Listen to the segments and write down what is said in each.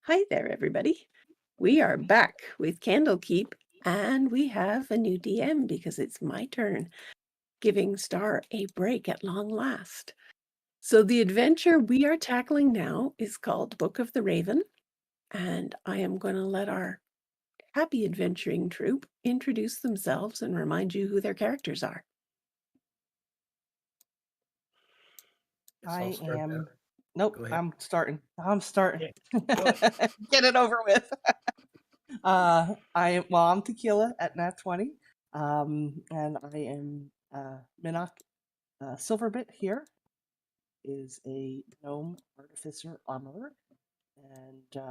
Hi there, everybody. We are back with Candlekeep, and we have a new DM because it's my turn, giving Star a break at long last. So the adventure we are tackling now is called Book of the Raven, and I am going to let our happy adventuring troupe introduce themselves and remind you who their characters are. Guess I'll I start am. that. Nope, Go ahead. I'm starting. I'm starting. Okay, Get it over with. I'm Tequila at Nat 20. And I am Minok. Silverbit here is a gnome artificer armorer, and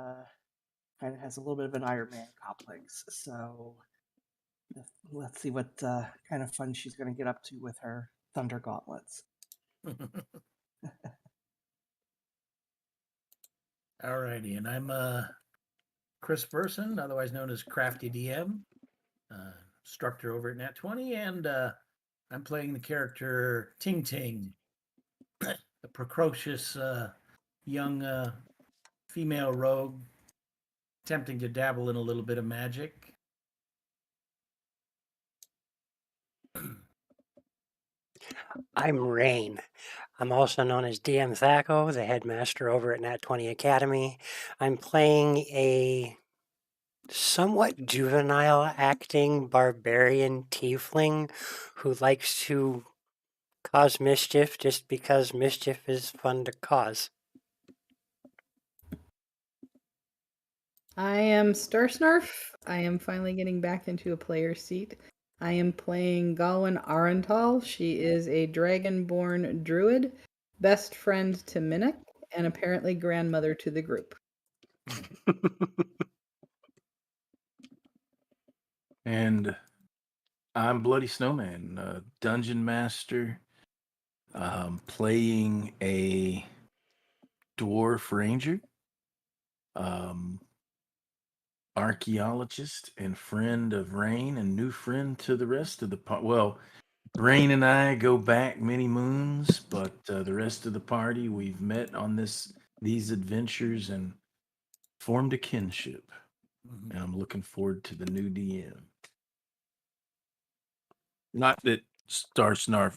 kind of has a little bit of an Iron Man complex. So let's see what kind of fun she's going to get up to with her thunder gauntlets. Alrighty, and I'm Chris Burson, otherwise known as Crafty DM, instructor over at Nat 20, and I'm playing the character Ting Ting, a precocious young female rogue attempting to dabble in a little bit of magic. I'm Rain. I'm also known as DM Thaco, the headmaster over at Nat 20 Academy. I'm playing a somewhat juvenile acting barbarian tiefling who likes to cause mischief just because mischief is fun to cause. I am Starsnarf. I am finally getting back into a player seat. I am playing Galwyn Arental. She is a dragonborn druid, best friend to Minnock, and apparently grandmother to the group. And I'm Bloody Snowman, dungeon master, playing a dwarf ranger, archaeologist, and friend of Rain, and new friend to the rest of the party. Well, Rain and I go back many moons, but the rest of the party, we've met on these adventures and formed a kinship. And I'm looking forward to the new DM. Not that Star Snarf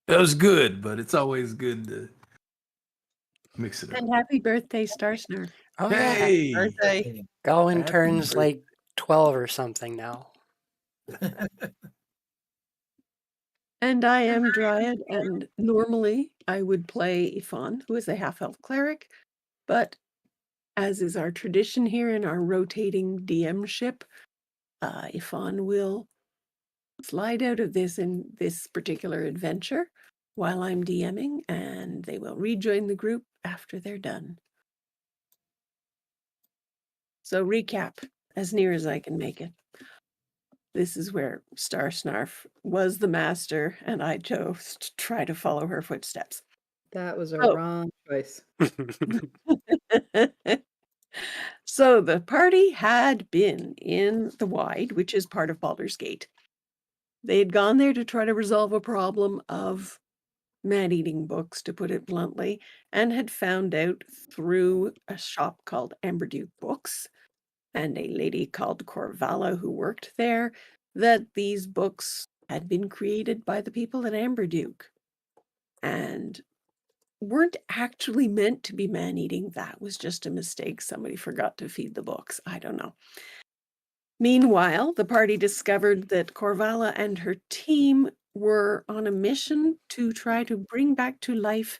that was good, but it's always good to mix it up. And happy birthday, Star Snarf. Oh, Hey! yeah. Birthday. Galwyn Happy turns birthday. like 12 or something now. And I am Dryad, and normally I would play Ifan, who is a half-elf cleric, but as is our tradition here in our rotating DM ship, Ifan will slide out of this in this particular adventure while I'm DMing, and they will rejoin the group after they're done. So recap, as near as I can make it. This is where Star Snarf was the master, and I chose to try to follow her footsteps. That was a Oh. wrong choice. So the party had been in the Wide, which is part of Baldur's Gate. They had gone there to try to resolve a problem of man-eating books, to put it bluntly, and had found out through a shop called Amberduke Books and a lady called Corvala who worked there that these books had been created by the people at Amberduke and weren't actually meant to be man-eating. That was just a mistake. Somebody forgot to feed the books. I don't know. Meanwhile, the party discovered that Corvala and her team were on a mission to try to bring back to life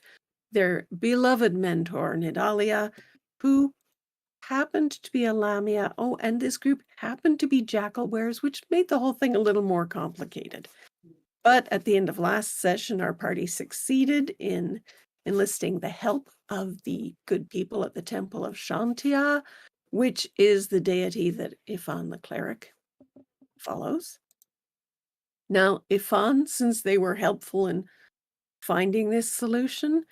their beloved mentor, Nidalia, who happened to be a Lamia. Oh, and this group happened to be jackal wearers, which made the whole thing a little more complicated. But at the end of last session, our party succeeded in enlisting the help of the good people at the Temple of Shantia, which is the deity that Ifan the cleric follows. Now, Ifan, since they were helpful in finding this solution,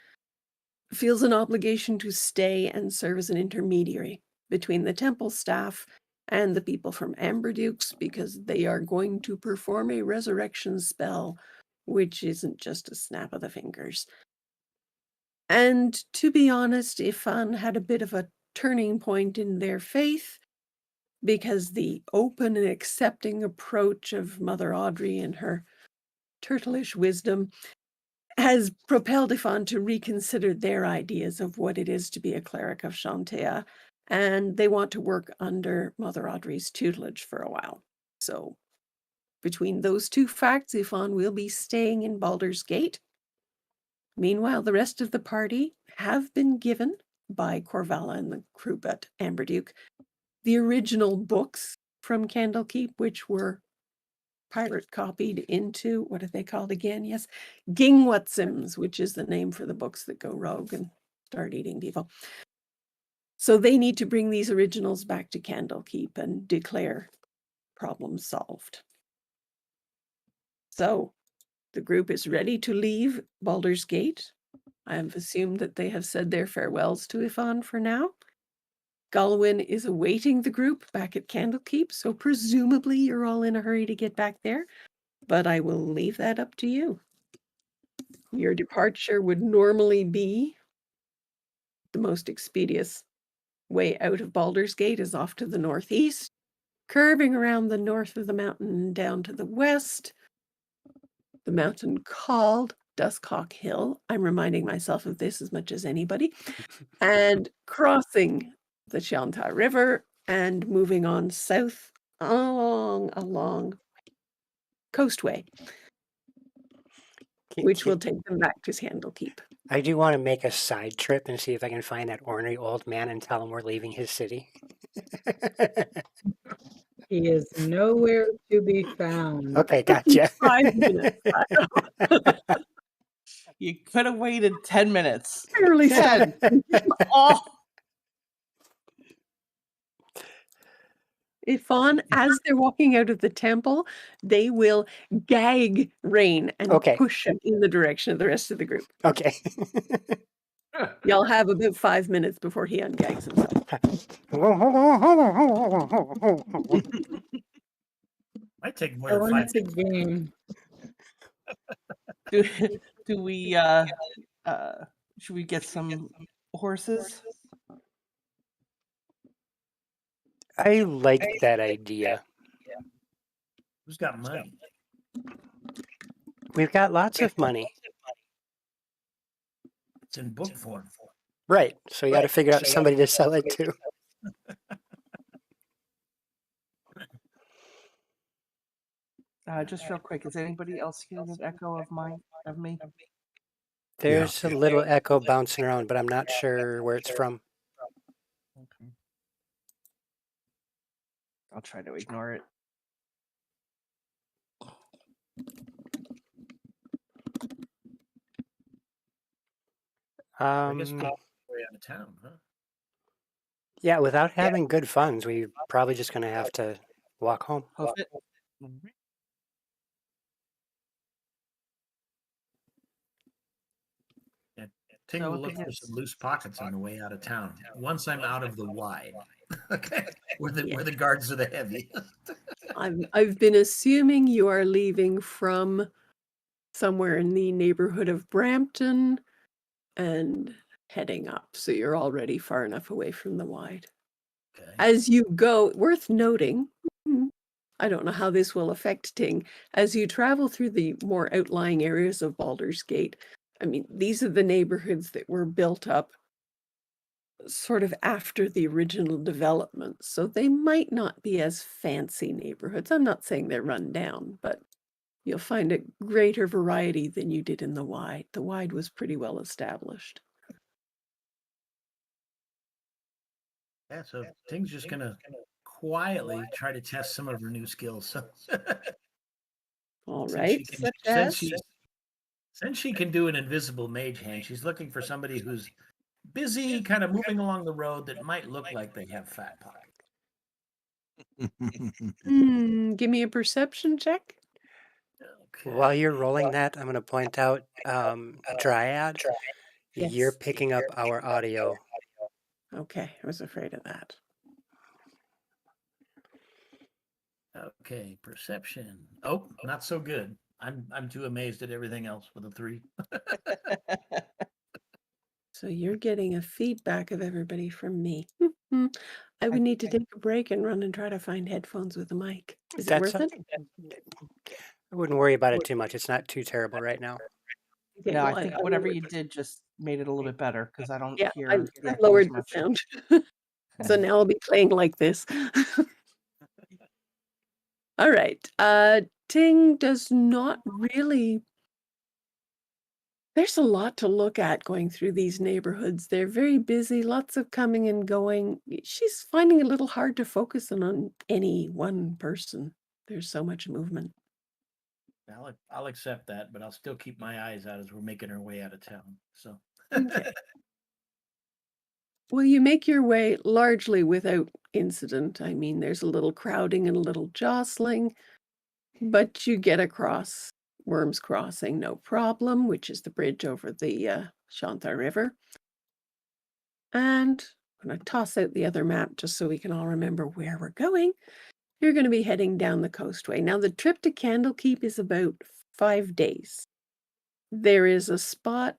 feels an obligation to stay and serve as an intermediary between the temple staff and the people from Amberdukes, because they are going to perform a resurrection spell, which isn't just a snap of the fingers. And to be honest, Ifan had a bit of a turning point in their faith, because the open and accepting approach of Mother Audrey and her turtleish wisdom has propelled Ifan to reconsider their ideas of what it is to be a cleric of Shantea, and they want to work under Mother Audrey's tutelage for a while. So between those two facts, Ifan will be staying in Baldur's Gate. Meanwhile, the rest of the party have been given by Corvala and the crew at Amberduke the original books from Candlekeep, which were pirate copied into, what are they called again? Yes, Gingwatsims, which is the name for the books that go rogue and start eating people. So they need to bring these originals back to Candlekeep and declare problem solved. So the group is ready to leave Baldur's Gate. I have assumed that they have said their farewells to Ifan for now. Galwin is awaiting the group back at Candlekeep, so presumably you're all in a hurry to get back there, but I will leave that up to you. Your departure would normally be the most expeditious way out of Baldur's Gate is off to the northeast, curving around the north of the mountain and down to the west. The mountain called Duskhawk Hill. I'm reminding myself of this as much as anybody. And crossing the Shanta River and moving on south along Coastway, which will take them back to Candlekeep. I do want to make a side trip and see if I can find that ornery old man and tell him we're leaving his city. He is nowhere to be found. Okay, gotcha. 5 minutes. You could have waited 10 minutes. Barely 10. Oh, Ifan, as they're walking out of the temple, they will gag Rain and Okay. push him in the direction of the rest of the group. Okay. Y'all have about 5 minutes before he ungags himself. Might take more I than want 5 the minutes. game. do we should we get some horses? I like that idea. Who's got money? We've got lots of money. It's in book form. Right. So you got to figure out somebody to sell it to. Just real quick, is anybody else hearing an echo of me? There's a little echo bouncing around, but I'm not sure where it's from. Okay. I'll try to ignore it. I guess people are out of town, huh? Yeah, without having good funds, we're probably just going to have to walk home. Hoof it. Ting So will the look for hits. some loose pockets on the way out of town. Once I'm out of the wide, okay, where the guards are the heavy. I've been assuming you are leaving from somewhere in the neighborhood of Brampton and heading up, so you're already far enough away from the wide. Okay. As you go, worth noting, I don't know how this will affect Ting, as you travel through the more outlying areas of Baldur's Gate. I mean, these are the neighborhoods that were built up sort of after the original development, so they might not be as fancy neighborhoods. I'm not saying they're run down, but you'll find a greater variety than you did in the wide. The wide was pretty well established. Yeah, so Ting's just gonna quietly try to test some of her new skills. So All since right. since she can do an invisible mage hand, she's looking for somebody who's busy, kind of moving along the road that might look like they have fat pockets. Give me a perception check. Okay. While you're rolling that, I'm going to point out Dryad, you're Yes. picking up our audio. Okay, I was afraid of that. Okay, perception. Oh, not so good. I'm too amazed at everything else with a 3. So you're getting a feedback of everybody from me. I would I- need to take a break and run and try to find headphones with a mic. Is it That's worth it? I wouldn't worry about it too much. It's not too terrible right now. Okay, No, well, I think whatever you did just made it a little bit better because I don't yeah, hear the I echo lowered as the much. sound. So now I'll be playing like this. All right. Ting does not really. There's a lot to look at going through these neighborhoods. They're very busy, lots of coming and going. She's finding it a little hard to focus on any one person. There's so much movement. I'll accept that, but I'll still keep my eyes out as we're making our way out of town. So Okay. Well, you make your way largely without incident. I mean, there's a little crowding and a little jostling, but you get across Worms Crossing, no problem, which is the bridge over the Shantha River. And I'm going to toss out the other map just so we can all remember where we're going. You're going to be heading down the coastway. Now, the trip to Candlekeep is about 5 days. There is a spot,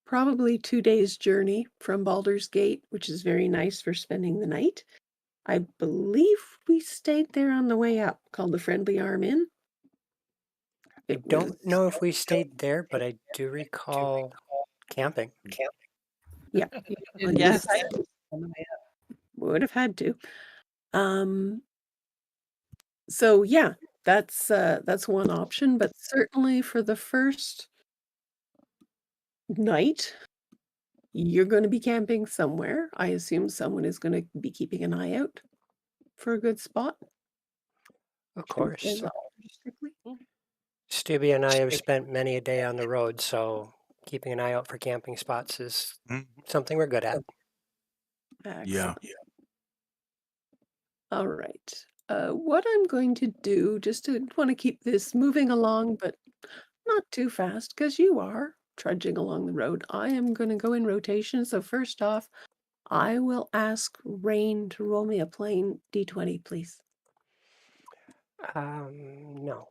probably 2 days' journey from Baldur's Gate, which is very nice for spending the night. I believe we stayed there on the way up, called the Friendly Arm Inn. I don't know if we stayed there, but I do recall camping. Yeah. Well, you Yes. would have had to. So yeah, that's one option, but certainly for the first night, you're going to be camping somewhere. I assume someone is going to be keeping an eye out for a good spot. Of course. Strictly. Stubby and I have spent many a day on the road, so keeping an eye out for camping spots is something we're good at. Yeah. Excellent. All right. What I'm going to do, just to want to keep this moving along, but not too fast, because you are trudging along the road. I am going to go in rotation. So first off, I will ask Rain to roll me a plain d20, please. No.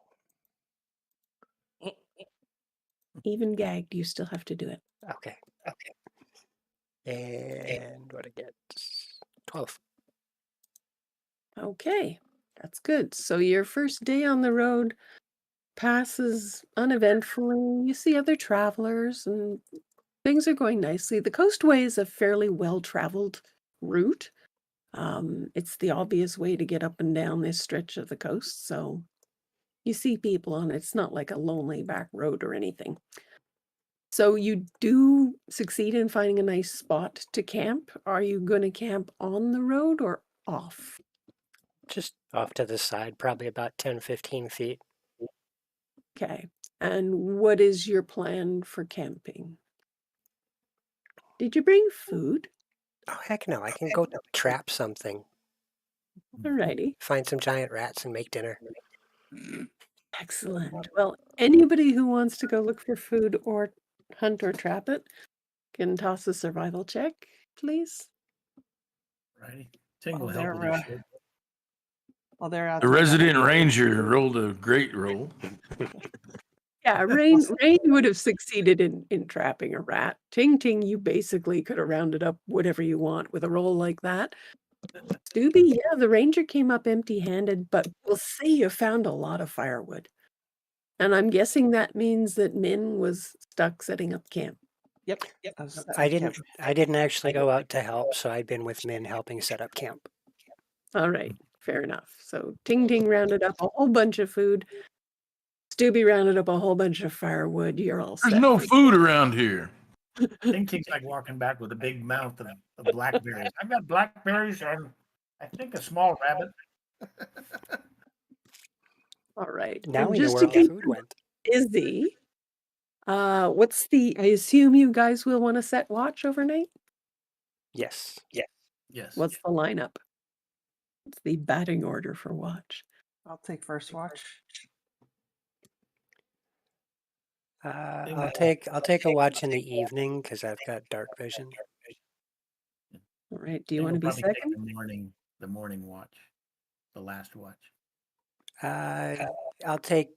Even gagged, you still have to do it. Okay. And what I get? 12. Okay, that's good. So your first day on the road passes uneventfully. You see other travelers and things are going nicely. The coastway is a fairly well-traveled route. It's the obvious way to get up and down this stretch of the coast, so you see people on it. It's not like a lonely back road or anything. So you do succeed in finding a nice spot to camp. Are you going to camp on the road or off? Just off to the side, probably about 10, 15 feet. Okay. And what is your plan for camping? Did you bring food? Oh, heck no. I can go trap something, Alrighty. find some giant rats and make dinner. Excellent. Well, anybody who wants to go look for food or hunt or trap it can toss a survival check, please. righty. Ting will Well, help with they're, your shit. Well, they're out The there. resident ranger rolled a great roll. Yeah, Rain would have succeeded in trapping a rat. Ting Ting, you basically could have rounded up whatever you want with a roll like that. Doobie, yeah, the ranger came up empty-handed, but we'll say you found a lot of firewood. And I'm guessing that means that Min was stuck setting up camp. Yep. I was setting I up didn't camp. I didn't actually go out to help, so I'd been with Min helping set up camp. All right, fair enough. So Ting Ting rounded up a whole bunch of food. Stubby rounded up a whole bunch of firewood. You're all set. There's no food around here. Ting Ting's like walking back with a big mouth of blackberries. I've got blackberries and I think a small rabbit. All right. Now And we know just where to all the keep food went. busy, I assume you guys will want to set watch overnight? Yes. Yes. What's the lineup? What's the batting order for watch? I'll take first watch. I'll take a watch in the evening because I've got dark vision. All right. Do you Ting want will to be probably take second? the morning watch, the last watch. I'll take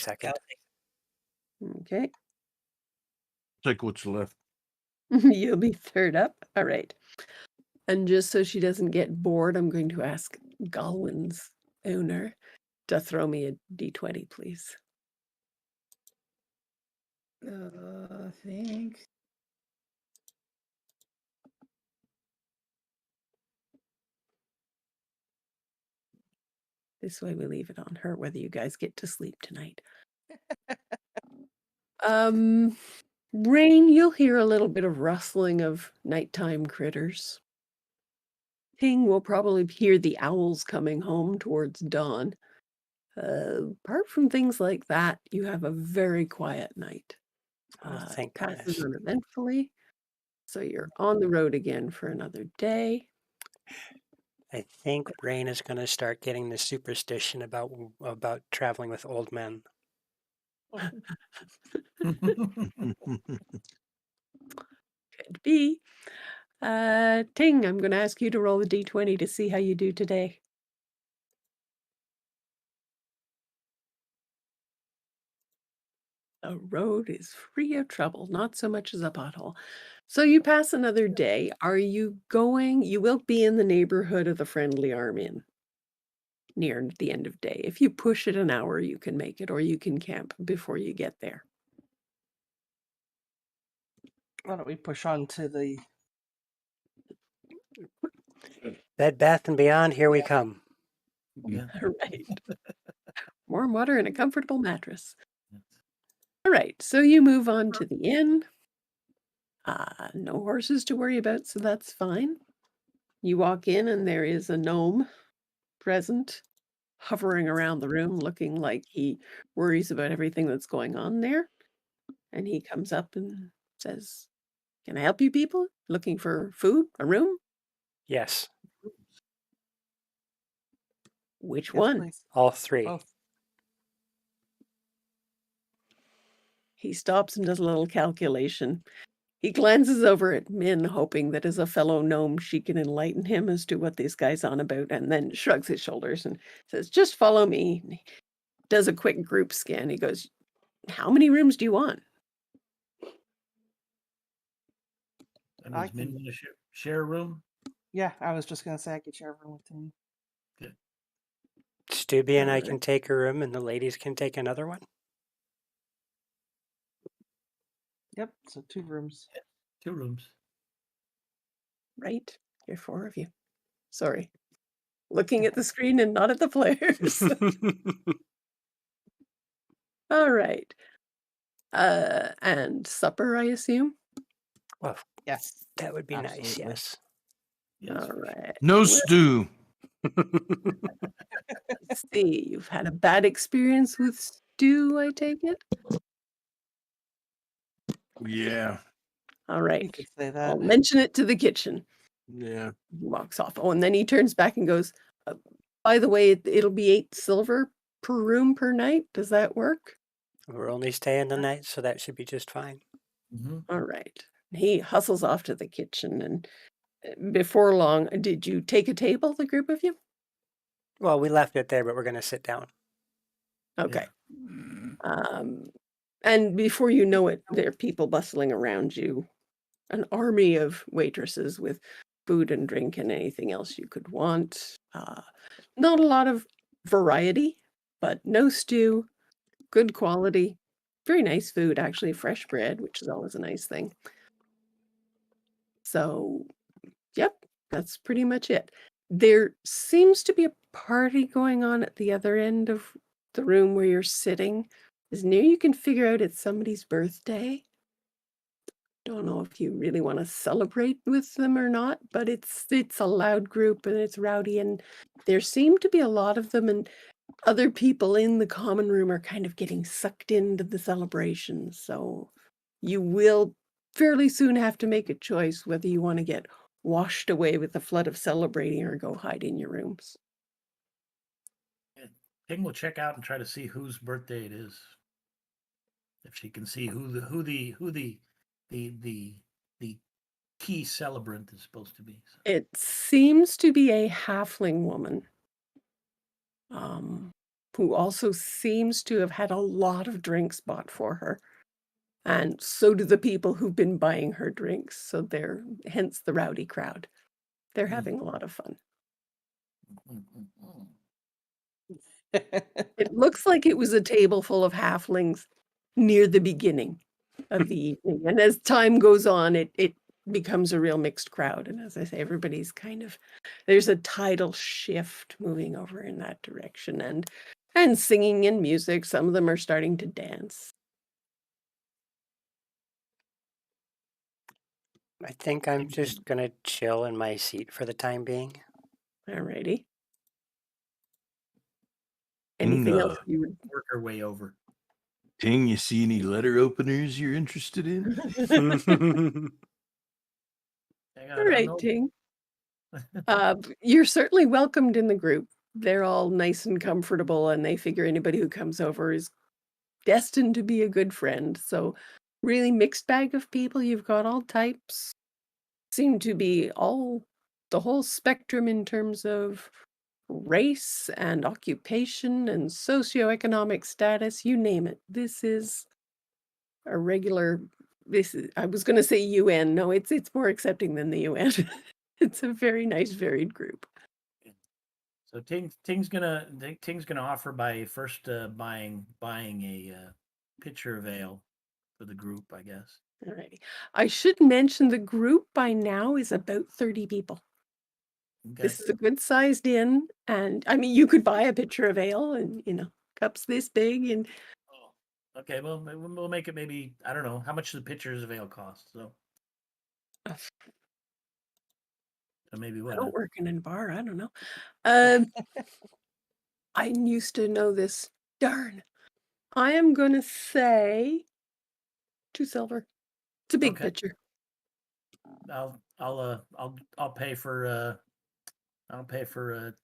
second. Okay. Take what's left. You'll be third up. All right. And just so she doesn't get bored, I'm going to ask Galwin's owner to throw me a d20, please. Thanks. This way we leave it on her, whether you guys get to sleep tonight. Rain, you'll hear a little bit of rustling of nighttime critters. Ting will probably hear the owls coming home towards dawn. Apart from things like that, you have a very quiet night. Oh, It thank passes goodness. uneventfully, so you're on the road again for another day. I think Rain is going to start getting the superstition about traveling with old men. Could be. Ting, I'm going to ask you to roll a d20 to see how you do today. The road is free of trouble, not so much as a pothole. So you pass another day. Are you going? You will be in the neighborhood of the Friendly Arm Inn near the end of day. If you push it an hour, you can make it, or you can camp before you get there. Why don't we push on to the Bed Bath and Beyond, here we come. Yeah. Right. Warm water and a comfortable mattress. All right, so you move on to the inn. No horses to worry about, so that's fine. You walk in and there is a gnome present, hovering around the room, looking like he worries about everything that's going on there. And he comes up and says, "Can I help you people? Looking for food, a room? Yes, Which yes, one?" please. all three. Both. He stops and does a little calculation. He glances over at Min, hoping that as a fellow gnome, she can enlighten him as to what this guy's on about, and then shrugs his shoulders and says, "Just follow me." And he does a quick group scan. He goes, "How many rooms do you want?" And I does Min can- want to share a room? Yeah, I was just gonna say I could share a room with him. Good. Stubby and I Alright. can take a room and the ladies can take another one. Yep, so 2 rooms. 2 rooms. Right? You're 4 of you. Sorry. Looking at the screen and not at the players. All right. And supper, I assume? Well, Yes. that would be nice, Absolutely. yes. Yes. All for sure. right. No Well, stew. let's see. You've had a bad experience with stew, I take it? Yeah. All You right. could say I'll that. mention it to the kitchen. Yeah. He walks off. Oh, and then he turns back and goes, "By the way, it'll be 8 silver per room per night. Does that work?" We're only staying the night, so that should be just fine. Mm-hmm. All right. He hustles off to the kitchen, and before long, did you take a table, the group of you? Well, we left it there, but we're going to sit down. Okay. And before you know it, there are people bustling around you, an army of waitresses with food and drink and anything else you could want. Not a lot of variety, but no stew, good quality, very nice food, actually, fresh bread, which is always a nice thing. So, yep, that's pretty much it. There seems to be a party going on at the other end of the room where you're sitting. As near you can figure out it's somebody's birthday. Don't know if you really want to celebrate with them or not, but it's a loud group and it's rowdy, and there seem to be a lot of them, and other people in the common room are kind of getting sucked into the celebration. So you will fairly soon have to make a choice whether you want to get washed away with the flood of celebrating or go hide in your rooms. Ping will check out and try to see whose birthday it is. If she can see who the key celebrant is supposed to be. So. It seems to be a halfling woman, who also seems to have had a lot of drinks bought for her. And so do the people who've been buying her drinks. So they're hence the rowdy crowd. They're having a lot of fun. It looks like it was a table full of halflings near the beginning of the evening. And as time goes on, it becomes a real mixed crowd. And as I say, everybody's there's a tidal shift moving over in that direction and singing and music. Some of them are starting to dance. I think I'm just going to chill in my seat for the time being. Alrighty. Anything else you would Work our way over. Ting, you see any letter openers you're interested in? All right, Ting. You're certainly welcomed in the group. They're all nice and comfortable, and they figure anybody who comes over is destined to be a good friend. So, really mixed bag of people. You've got all types. Seem to be the whole spectrum in terms of race and occupation and socioeconomic status. You name it. This is a regular. I was going to say UN. No, it's more accepting than the UN. It's a very nice, varied group. So Ting's gonna offer by first buying a pitcher of ale for the group, I guess. Alrighty. I should mention the group by now is about 30 people. Okay. This is a good sized inn, and I mean you could buy a pitcher of ale and cups this big and Okay, well we'll make it maybe, I don't know, how much do the pitchers of ale cost? So maybe I what? don't work in a bar. I don't know. I used to know this. Darn. I am gonna say 2 silver. It's a big Okay. pitcher. I'll pay for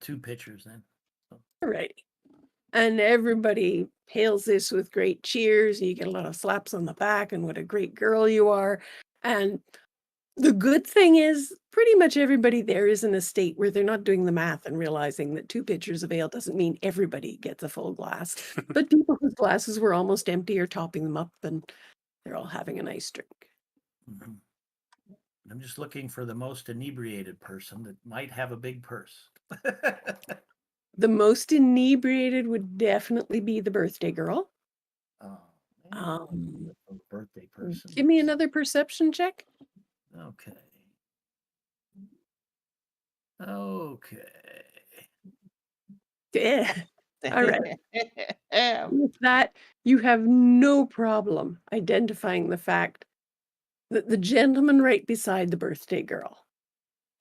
2 pitchers then. So. Alrighty. And everybody hails this with great cheers. You get a lot of slaps on the back and what a great girl you are. And the good thing is pretty much everybody there is in a state where they're not doing the math and realizing that 2 pitchers of ale doesn't mean everybody gets a full glass. But people whose glasses were almost empty are topping them up and they're all having a nice drink. Mm-hmm. I'm just looking for the most inebriated person that might have a big purse. The most inebriated would definitely be the birthday girl. Birthday person. Give me another perception check. Okay. Yeah. All right. With that, you have no problem identifying the fact that the gentleman right beside the birthday girl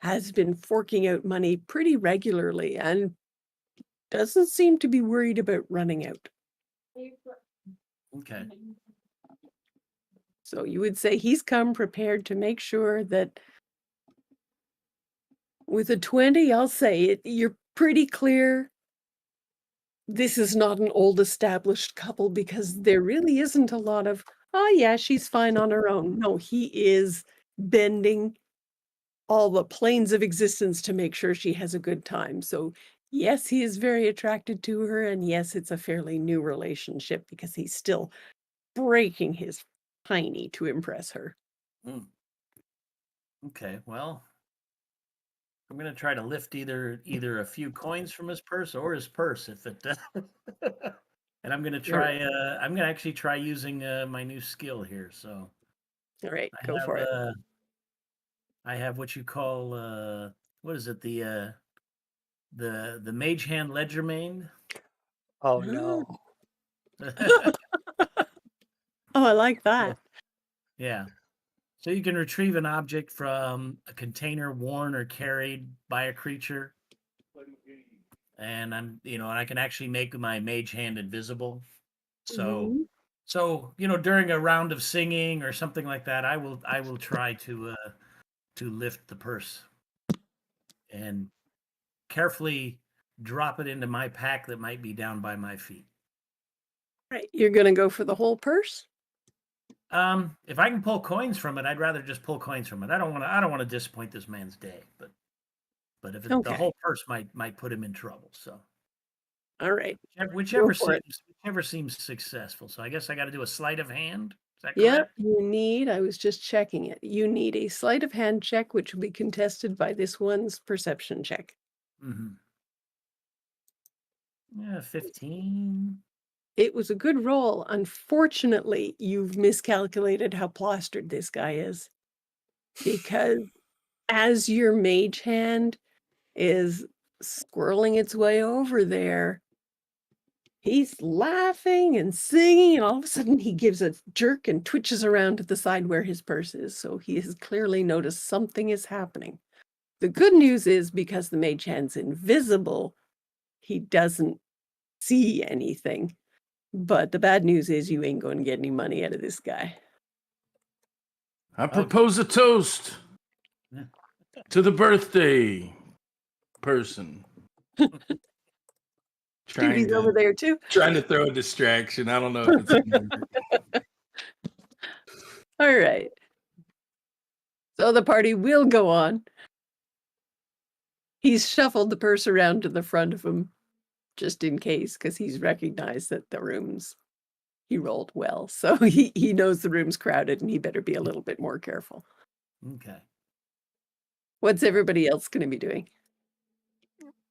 has been forking out money pretty regularly and doesn't seem to be worried about running out. Okay. So you would say he's come prepared to make sure that with a 20, I'll say you're pretty clear this is not an old established couple because there really isn't a lot of, oh yeah, she's fine on her own. No, he is bending all the planes of existence to make sure she has a good time. So yes, he is very attracted to her. And yes, it's a fairly new relationship because he's still breaking his piney to impress her. Okay, well, I'm gonna try to lift either a few coins from his purse or his purse if it and I'm gonna try I'm gonna actually try using my new skill here. So all right, go for it. I have what you call what is it, the mage hand ledger main. Oh no. Oh, I like that. Yeah. So you can retrieve an object from a container worn or carried by a creature. And and I can actually make my mage hand invisible. So during a round of singing or something like that, I will try to lift the purse and carefully drop it into my pack that might be down by my feet. Right, you're gonna go for the whole purse? If I can pull coins from it, I'd rather just pull coins from it. I don't want to disappoint this man's day, but if the whole purse might put him in trouble. So, all right, whichever seems successful. So I guess I got to do a sleight of hand. Is that Yep, correct? you need, I was just checking it. You need a sleight of hand check, which will be contested by this one's perception check. Mm-hmm. Yeah, 15. It was a good roll. Unfortunately, you've miscalculated how plastered this guy is. Because as your mage hand is squirreling its way over there, he's laughing and singing, and all of a sudden he gives a jerk and twitches around to the side where his purse is. So he has clearly noticed something is happening. The good news is because the mage hand's invisible, he doesn't see anything. But the bad news is you ain't going to get any money out of this guy. I propose a toast to the birthday person. Stevie's over there too. Trying to throw a distraction. I don't know if it's gonna work. All right. So the party will go on. He's shuffled the purse around to the front of him just in case, because he's recognized that the room's, he rolled well. So he knows the room's crowded and he better be a little bit more careful. Okay. What's everybody else going to be doing?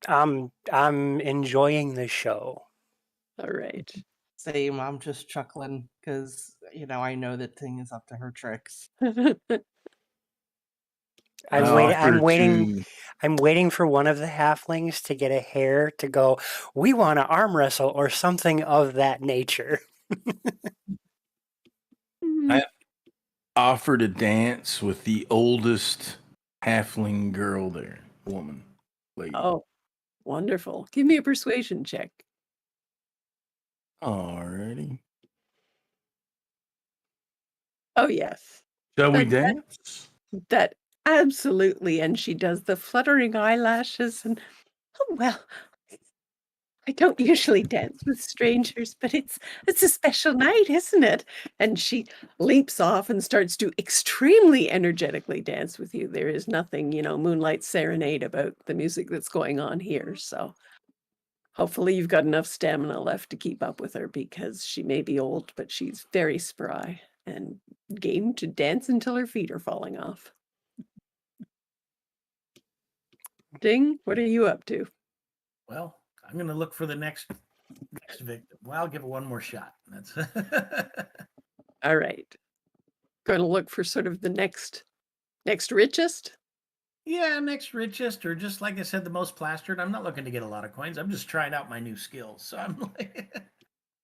I'm enjoying the show. All right. Same. I'm just chuckling because I know that Ting is up to her tricks. I'm offer waiting. to- I'm waiting for one of the halflings to get a hair to go, we want to arm wrestle or something of that nature. I offer to dance with the oldest halfling girl there, woman, lady. Oh, wonderful. Give me a persuasion check. Alrighty. Oh, yes. Shall we That- dance? That absolutely. And she does the fluttering eyelashes and, oh, well, I don't usually dance with strangers, but it's a special night, isn't it? And she leaps off and starts to extremely energetically dance with you. There is nothing, moonlight serenade about the music that's going on here. So hopefully you've got enough stamina left to keep up with her, because she may be old, but she's very spry and game to dance until her feet are falling off. Ding, what are you up to? Well, I'm going to look for the next victim. Well, I'll give it one more shot. That's All right. Going to look for sort of the next richest. yeah, next richest, or just like I said, the most plastered. I'm not looking to get a lot of coins. I'm just trying out my new skills. So I'm like,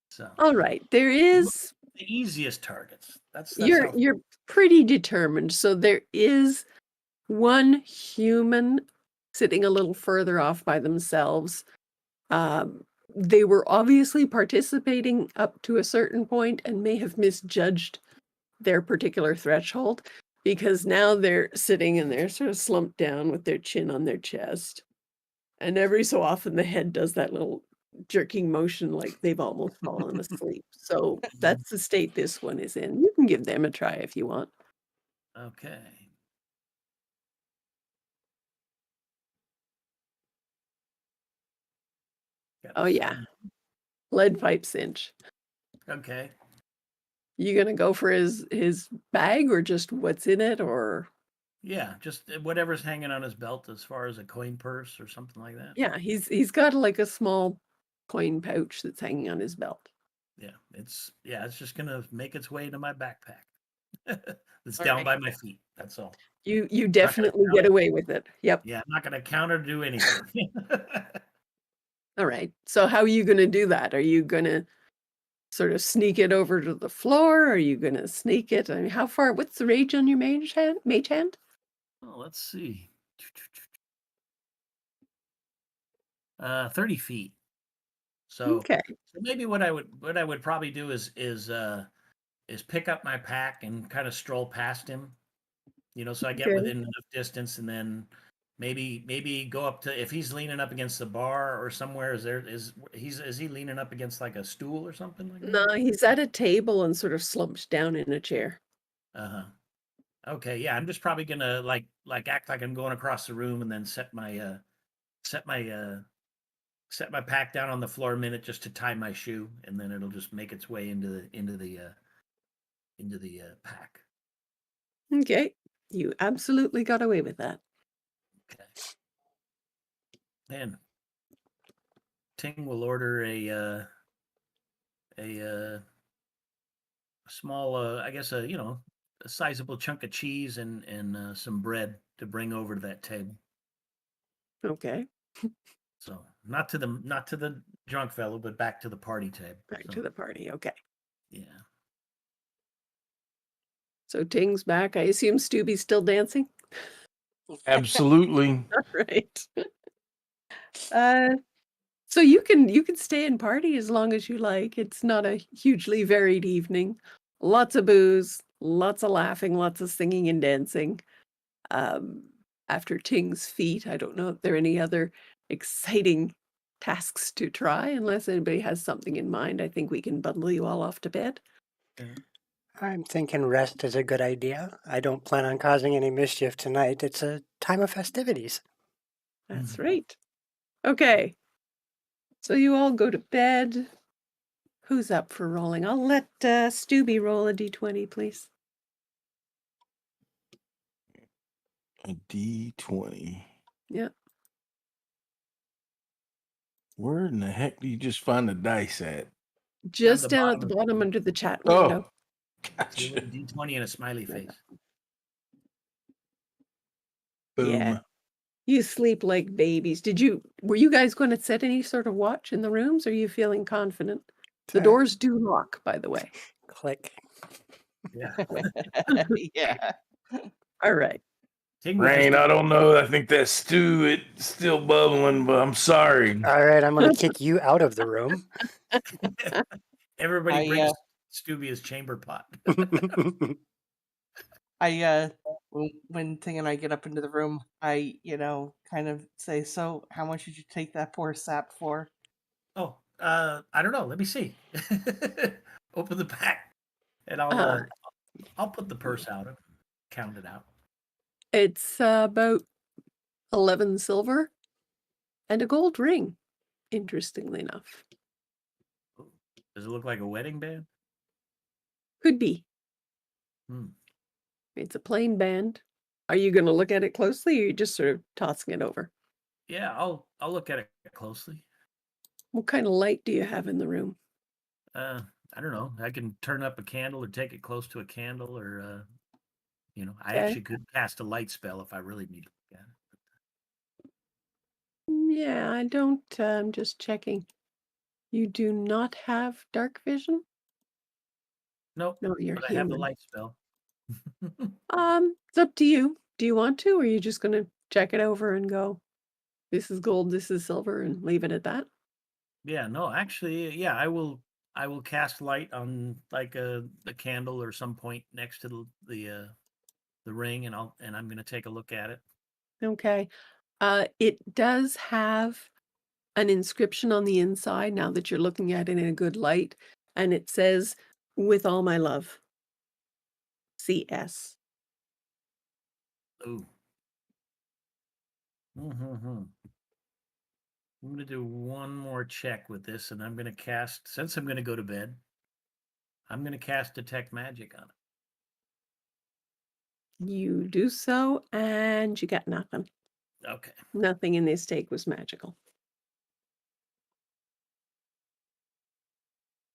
so All right. There is, the easiest targets. That's you're how. you're pretty determined. So there is one human sitting a little further off by themselves. They were obviously participating up to a certain point and may have misjudged their particular threshold, because now they're sitting and they're sort of slumped down with their chin on their chest. And every so often the head does that little jerking motion like they've almost fallen asleep. So that's the state this one is in. You can give them a try if you want. Okay. Got Oh, yeah. some- Lead pipe cinch. Okay. You gonna go for his bag or just what's in it, or Yeah, just whatever's hanging on his belt as far as a coin purse or something like that. yeah, he's got like a small coin pouch that's hanging on his belt. Yeah, it's just gonna make its way into my backpack. It's All down right. by my feet. That's all. You definitely get away with it. Yep. Yeah, I'm not gonna counter do anything. All right. So how are you gonna do that? Are you gonna sort of sneak it over to the floor? Are you gonna sneak it? I mean, how far? What's the range on your mage hand? Oh, let's see. 30 feet. So, Okay. so maybe what I would probably do is pick up my pack and kind of stroll past him, so I get Okay. within enough distance, and then maybe go up to, if he's leaning up against the bar or somewhere. Is he leaning up against like a stool or something like that? No, he's at a table and sort of slumped down in a chair. Uh-huh. Okay, yeah, I'm just probably gonna like act like I'm going across the room and then set my pack down on the floor a minute just to tie my shoe, and then it'll just make its way into the pack. Okay. You absolutely got away with that. Okay. And Ting will order a small, I guess a sizable chunk of cheese and some bread to bring over to that table. Okay. So not to the drunk fellow, but back to the party table. Back So, to the party. Okay. yeah. So Ting's back. I assume Stubby's still dancing. Absolutely. All right. So you can stay and party as long as you like. It's not a hugely varied evening. Lots of booze, lots of laughing, lots of singing and dancing. After Ting's feat, I don't know if there are any other exciting tasks to try, unless anybody has something in mind. I think we can bundle you all off to bed. I'm thinking rest is a good idea. I don't plan on causing any mischief tonight. It's a time of festivities. That's right. Okay. So you all go to bed. Who's up for rolling? I'll let Stubby roll a d20, please. A D20. Yeah. Where in the heck do you just find the dice at? Just the down at bottom the of bottom under the chat window. Oh, See a gotcha. little D20 and a smiley face. Yeah. Boom. You sleep like babies. Were you guys going to set any sort of watch in the rooms? Are you feeling confident? The doors do lock, by the way. Click. Yeah. Yeah. All right. Ting would just Rain, be- I don't know. I think that stew, it's still bubbling, but I'm sorry. All right, I'm going to kick you out of the room. Everybody I, brings Scooby his chamber pot. when Ting and I get up into the room, I kind of say, "So, how much did you take that poor sap for?" Oh, I don't know. Let me see. Open the pack, and I'll put the purse out and count it out. It's about 11 silver and a gold ring, interestingly enough. Does it look like a wedding band? Could be. Hmm. It's a plain band. Are you going to look at it closely, or are you just sort of tossing it over? Yeah, I'll look at it closely. What kind of light do you have in the room? I don't know. I can turn up a candle or take it close to a candle, or I Okay. actually could cast a light spell if I really need to look at it. Yeah, I don't. I'm just checking. You do not have dark vision? Nope, No, you're but I have the human. light spell. It's up to you. Do you want to, or are you just going to check it over and go, this is gold, this is silver, and leave it at that? Yeah, no, actually, yeah, I will cast light on like a candle or some point next to the ring, and I'm gonna take a look at it. Okay. It does have an inscription on the inside now that you're looking at it in a good light, and it says, "With all my love, CS." Ooh. I'm gonna do one more check with this, and I'm gonna cast. Since I'm gonna go to bed, I'm gonna cast detect magic on it. You do so, and you got nothing. Okay. Nothing in this take was magical.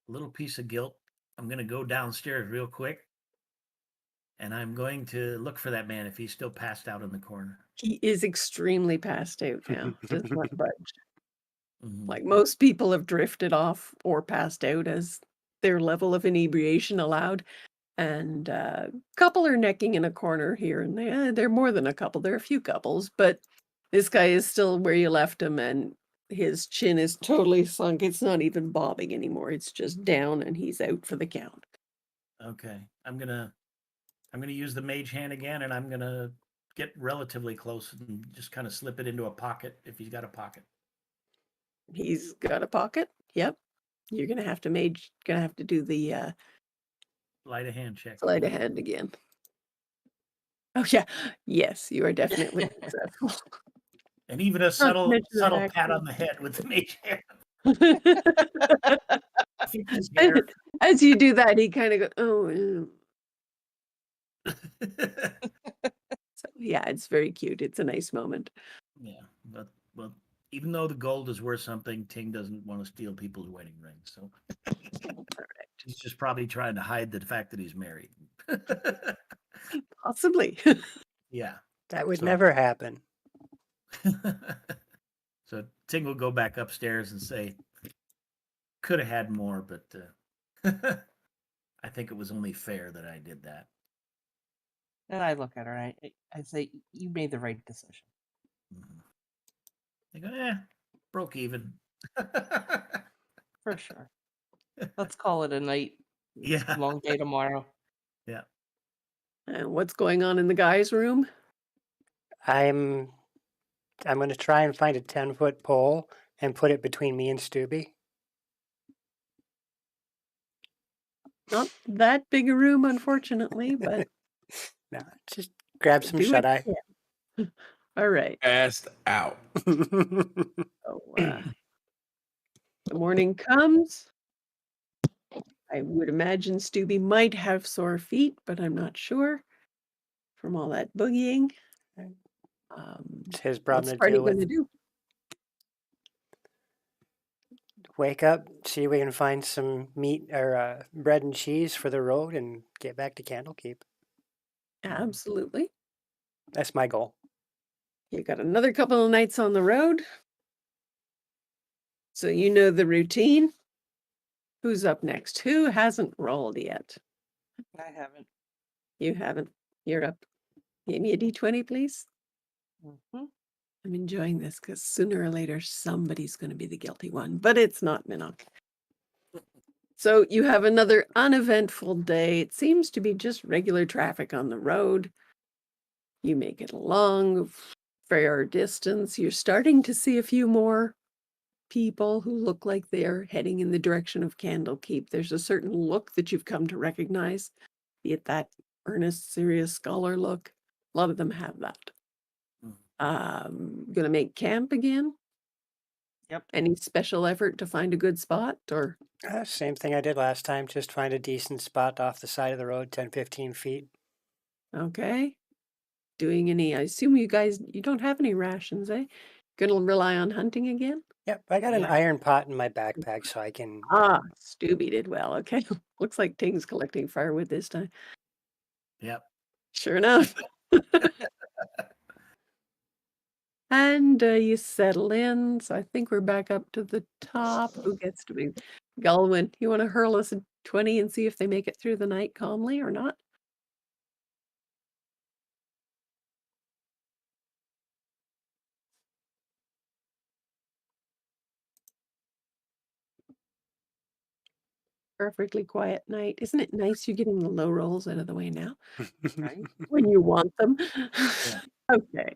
Little piece of guilt. I'm gonna go downstairs real quick, and I'm going to look for that man if he's still passed out in the corner. He is extremely passed out now, does not budge. Mhm. Like most people have drifted off or passed out as their level of inebriation allowed. And a couple are necking in a corner here and there. They're more than a couple. There are a few couples, but this guy is still where you left him, and his chin is totally sunk. It's not even bobbing anymore. It's just down, and he's out for the count. Okay. I'm gonna use the mage hand again, and I'm gonna get relatively close and just kind of slip it into a pocket if he's got a pocket. He's got a pocket. Yep. You're gonna have to do the Light a hand check. sleight of again. hand again. Oh yeah. Yes, you are definitely successful. And even a Not to subtle mention that pat actually. on the head with the mage hand. Fix his And hair. as you do that, he kind of goes, "Oh, So yeah, it's very cute. It's a nice moment. Yeah, but well, even though the gold is worth something, Ting doesn't want to steal people's wedding rings. So he's just probably trying to hide the fact that he's married. Possibly. Yeah. That would So- never happen. So Ting will go back upstairs and say, could have had more, but I think it was only fair that I did that. And I look at her and I say, you made the right decision. Mhm. They go, broke even. For sure. Let's call it a night. It's Yeah. a long day tomorrow. Yeah. And what's going on in the guys' room? I'm going to try and find a 10-foot pole and put it between me and Stubby. Not that big a room, unfortunately, but No, just grab some do what shut-eye. you can. All right. Passed out. So the morning comes. I would imagine Stubby might have sore feet, but I'm not sure from all that boogieing. It's his What's problem the to party deal going to with. do? Wake up, see if we can find some meat or bread and cheese for the road and get back to Candlekeep. Absolutely. That's my goal. You got another couple of nights on the road. So you know the routine. Who's up next? Who hasn't rolled yet? I haven't. You haven't. You're up. Give me a d20, please. Mhm. I'm enjoying this because sooner or later somebody's going to be the guilty one, but it's not Minnock. So you have another uneventful day. It seems to be just regular traffic on the road. You make it along fair distance. You're starting to see a few more people who look like they're heading in the direction of Candlekeep. There's a certain look that you've come to recognize, be it that earnest, serious scholar look. A lot of them have that. Gonna make camp again? Yep. Any special effort to find a good spot or? Same thing I did last time. Just find a decent spot off the side of the road, 10, 15 feet. Okay. Doing any, I assume you guys, you don't have any rations, eh? Gonna rely on hunting again? Yep, I got an Yeah. iron pot in my backpack so I can... Ah, Stubby did well. Okay. Looks like Ting's collecting firewood this time. Yep. Sure enough. And you settle in. So I think we're back up to the top. Who gets to be Galwin? You want to hurl us a 20 and see if they make it through the night calmly or not? Perfectly quiet night. Isn't it nice you're getting the low rolls out of the way now Right? when you want them? Yeah. Okay.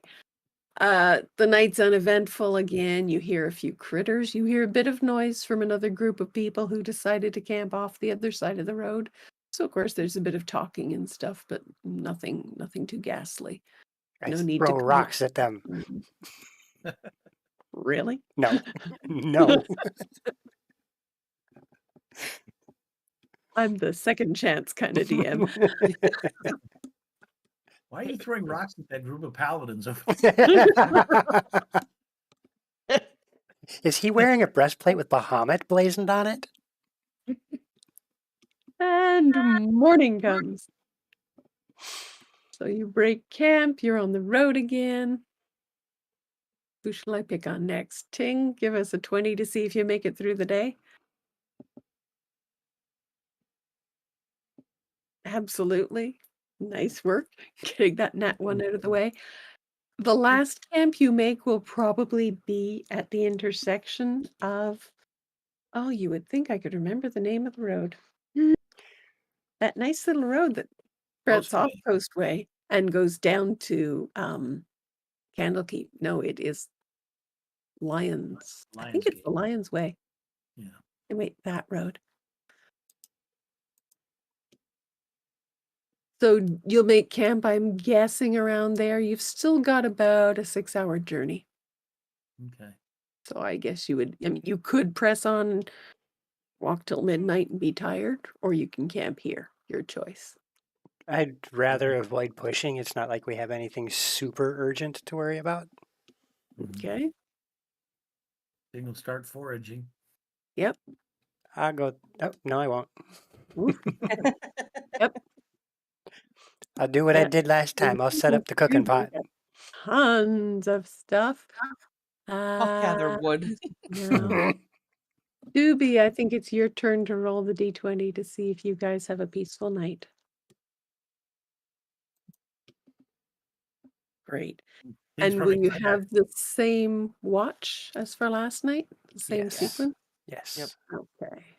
The night's uneventful again. You hear a few critters. You hear a bit of noise from another group of people who decided to camp off the other side of the road. So of course there's a bit of talking and stuff, but nothing too ghastly. I No need to throw come rocks at them. Really? No, no. I'm the second chance kind of DM. Why are you throwing rocks at that group of paladins over Is he wearing a breastplate with Bahamut blazoned on it? And morning comes. So you break camp, you're on the road again. Who shall I pick on next? Ting, give us a 20 to see if you make it through the day. Absolutely. Nice work. Getting that nat one out of the way. The last camp you make will probably be at the intersection of, oh, you would think I could remember the name of the road. That nice little road that spreads off Coastway. Coastway and goes down to Candlekeep. No, it is Lions. I think it's Lionsgate. the Lions Way. Yeah. And wait, that road. So you'll make camp, I'm guessing, around there. You've still got about a 6-hour journey. Okay. So I guess you would, I mean, you could press on and walk till midnight and be tired, or you can camp here. Your choice. I'd rather avoid pushing. It's not like we have anything super urgent to worry about. Okay. Then we'll start foraging. Yep. I'll go. Oh, no, I won't. Oof. Yep. I'll do what I That did last time. I'll set up the cooking pot. Tons of stuff. I'll gather wood. Now, Doobie, I think it's your turn to roll the d20 to see if you guys have a peaceful night. Great. He's And will probably you glad. have the same watch as for last night? The same Yes. sequence? Yes. Okay.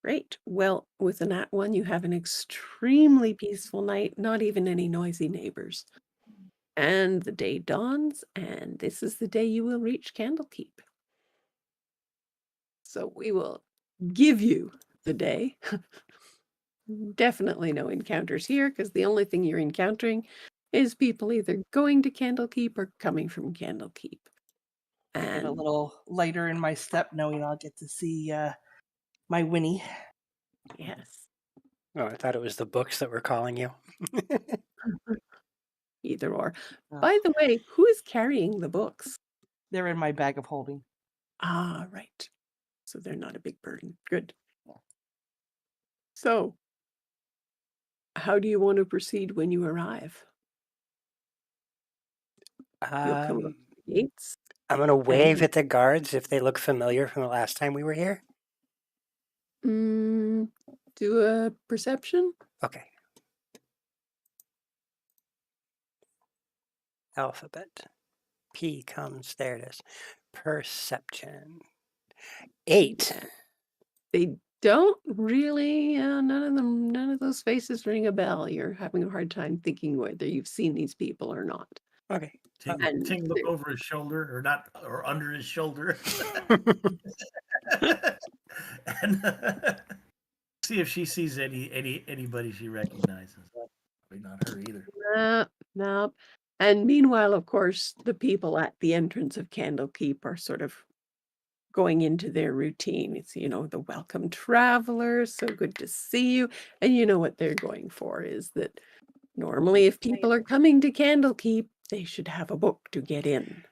Great. Well, with the Nat 1, you have an extremely peaceful night, not even any noisy neighbors. And the day dawns, and this is the day you will reach Candlekeep. So we will give you the day. Definitely no encounters here, because the only thing you're encountering is people either going to Candlekeep or coming from Candlekeep. I get a And little lighter in my step, knowing I'll get to see my Winnie. yes, Oh, I thought it was the books that were calling you. either or. Uh, By the way, who is carrying the books? They're in my bag of holding. Ah, right. So they're not a big burden. Good. So, how do you want to proceed when you arrive? You'll come up Um, to the gates. I'm going to wave And at the guards if they look familiar from the last time we were here. do a perception. Okay. Alphabet. P comes. There it is. Perception. 8. Yeah. They don't really, none of those faces ring a bell. You're having a hard time thinking whether you've seen these people or not. Okay. And Ting look they're- over his shoulder, or not, or under his shoulder, and see if she sees anybody she recognizes. Probably not her either. No. And meanwhile, of course, the people at the entrance of Candlekeep are sort of going into their routine. It's, the welcome travelers, so good to see you. And you know what they're going for is that normally if people are coming to Candlekeep, they should have a book to get in.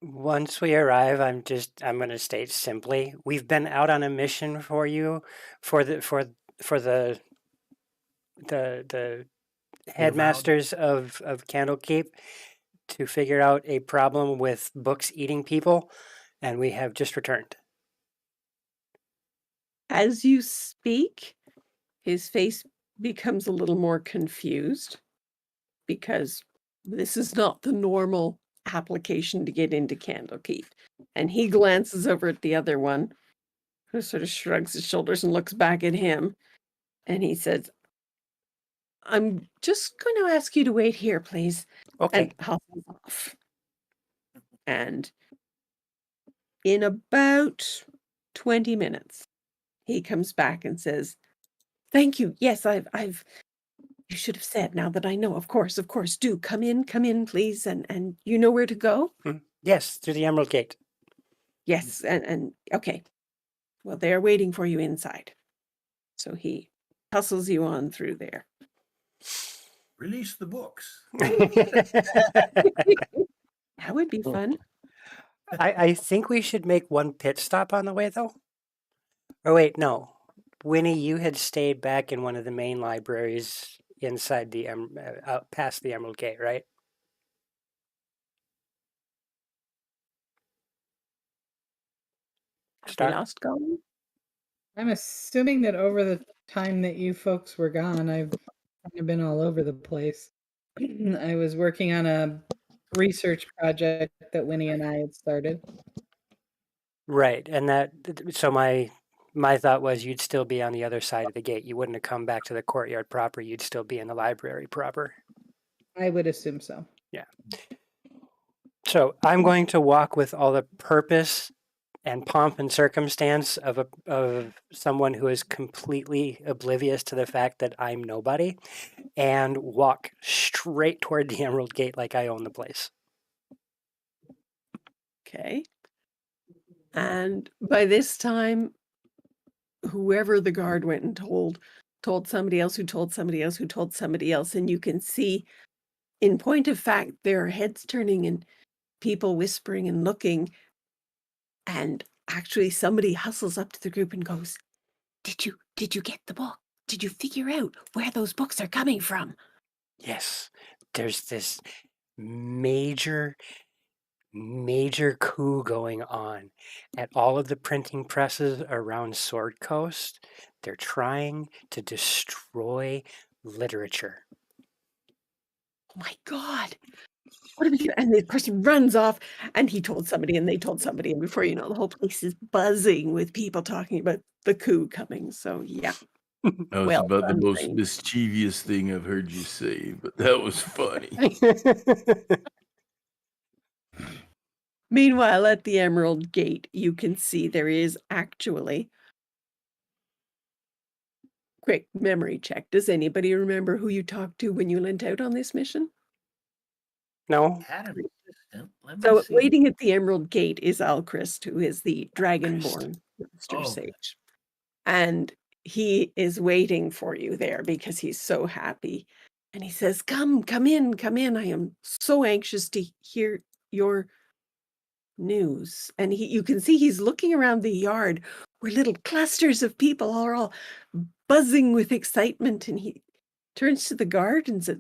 Once we arrive, I'm going to state simply, we've been out on a mission for you, for the headmasters of Candlekeep to figure out a problem with books eating people, and we have just returned. As you speak, his face becomes a little more confused because this is not the normal application to get into Candlekeep. And he glances over at the other one, who sort of shrugs his shoulders and looks back at him. And he says, I'm just going to ask you to wait here, please. Okay. And hustles off. And in about 20 minutes, he comes back and says, thank you. Yes, you should have said now that I know. Of course, do come in, please. And you know where to go? Yes, through the Emerald Gate. Yes. And okay. Well, they're waiting for you inside. So he hustles you on through there. Release the books. That would be fun. I think we should make one pit stop on the way, though. Or wait, no. Winnie, you had stayed back in one of the main libraries inside the out past the Emerald Gate, right? Have we Start. lost Colin? I'm assuming that over the time that you folks were gone, I've kind of been all over the place. I was working on a research project that Winnie and I had started. Right, and so my thought was you'd still be on the other side of the gate. You wouldn't have come back to the courtyard proper. You'd still be in the library proper. I would assume so. Yeah. So I'm going to walk with all the purpose and pomp and circumstance of someone who is completely oblivious to the fact that I'm nobody, and walk straight toward the Emerald Gate like I own the place. Okay. And by this time, whoever the guard went and told told somebody else who told somebody else who told somebody else, and you can see, in point of fact, there are heads turning and people whispering and looking, and actually somebody hustles up to the group and goes, did you get the book? Did you figure out where those books are coming from? Yes, there's this major coup going on at all of the printing presses around Sword Coast. They're trying to destroy literature. Oh my God. What do we do? And the person runs off, and he told somebody, and they told somebody, and before you know, the whole place is buzzing with people talking about the coup coming. So yeah, Oh, it's well about the done, most Rain. mischievous thing I've heard you say, but that was funny. Meanwhile, at the Emerald Gate, you can see there is actually, quick memory check. Does anybody remember who you talked to when you went out on this mission? No? Had an assistant. Let me So see. waiting at the Emerald Gate is Alchrist, who is the Dragonborn Master Oh, okay. Sage. And he is waiting for you there because he's so happy. And he says, come in, come in. I am so anxious to hear your news. And you can see he's looking around the yard where little clusters of people are all buzzing with excitement. And he turns to the guard and says,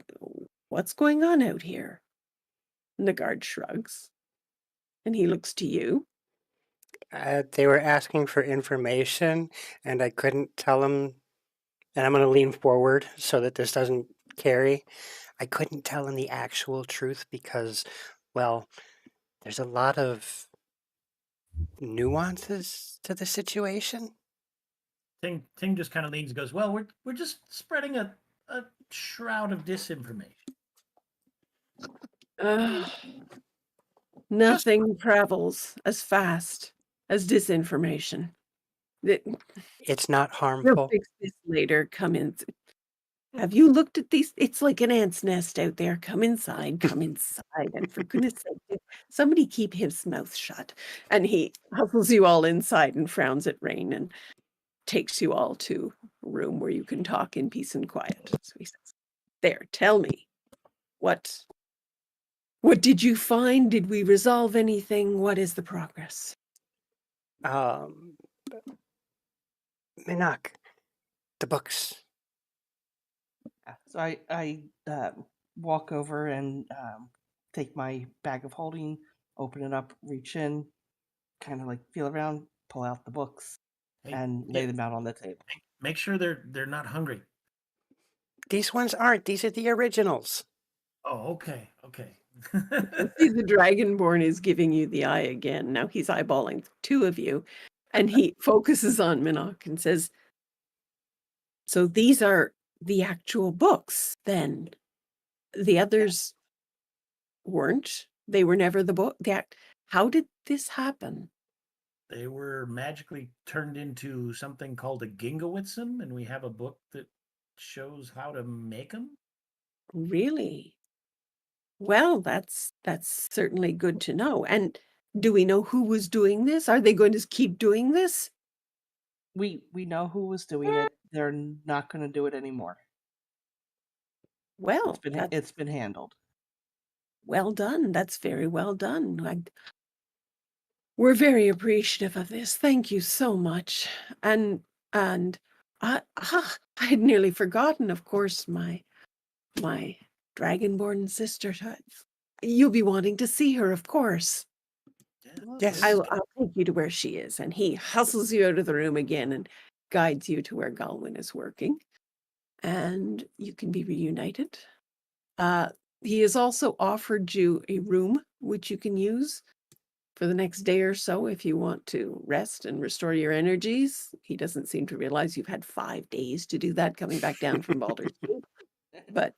what's going on out here? And the guard shrugs. And he looks to you. They were asking for information, and I couldn't tell them. And I'm going to lean forward so that this doesn't carry. I couldn't tell them the actual truth because, well, there's a lot of nuances to the situation. Ting just kind of leans and goes, well, we're just spreading a shroud of disinformation. Nothing travels as fast as disinformation. It's not We'll harmful. fix this later. Come in. Have you looked at these? It's like an ant's nest out there. Come inside, come inside. And for goodness sake, somebody keep his mouth shut. And he hustles you all inside and frowns at Rain and takes you all to a room where you can talk in peace and quiet. So he says, there, tell me, what did you find? Did we resolve anything? What is the progress? Minak, the books. Yeah, so I walk over and take my bag of holding, open it up, reach in, kind of like feel around, pull out the books, Hey, and lay them out on the table. Make sure they're not hungry. These ones aren't. These are the originals. Oh, okay. See, the Dragonborn is giving you the eye again. Now he's eyeballing two of you, and he focuses on Minok and says, so these are the actual books, then. The others weren't. They were never the book. How did this happen? They were magically turned into something called a Gingowitsum, and we have a book that shows how to make them. Really? Well, that's certainly good to know. And do we know who was doing this? Are they going to keep doing this? We know who was doing it. They're not going to do it anymore. Well, It's been handled. well done. That's very well done. We're very appreciative of this. Thank you so much. And I had nearly forgotten, of course, my Dragonborn sister. You'll be wanting to see her, of course. Yes. I'll take you to where she is. And he hustles you out of the room again and guides you to where Galwin is working. And you can be reunited. He has also offered you a room which you can use for the next day or so if you want to rest and restore your energies. He doesn't seem to realize you've had 5 days to do that coming back down from Baldur's Gate. But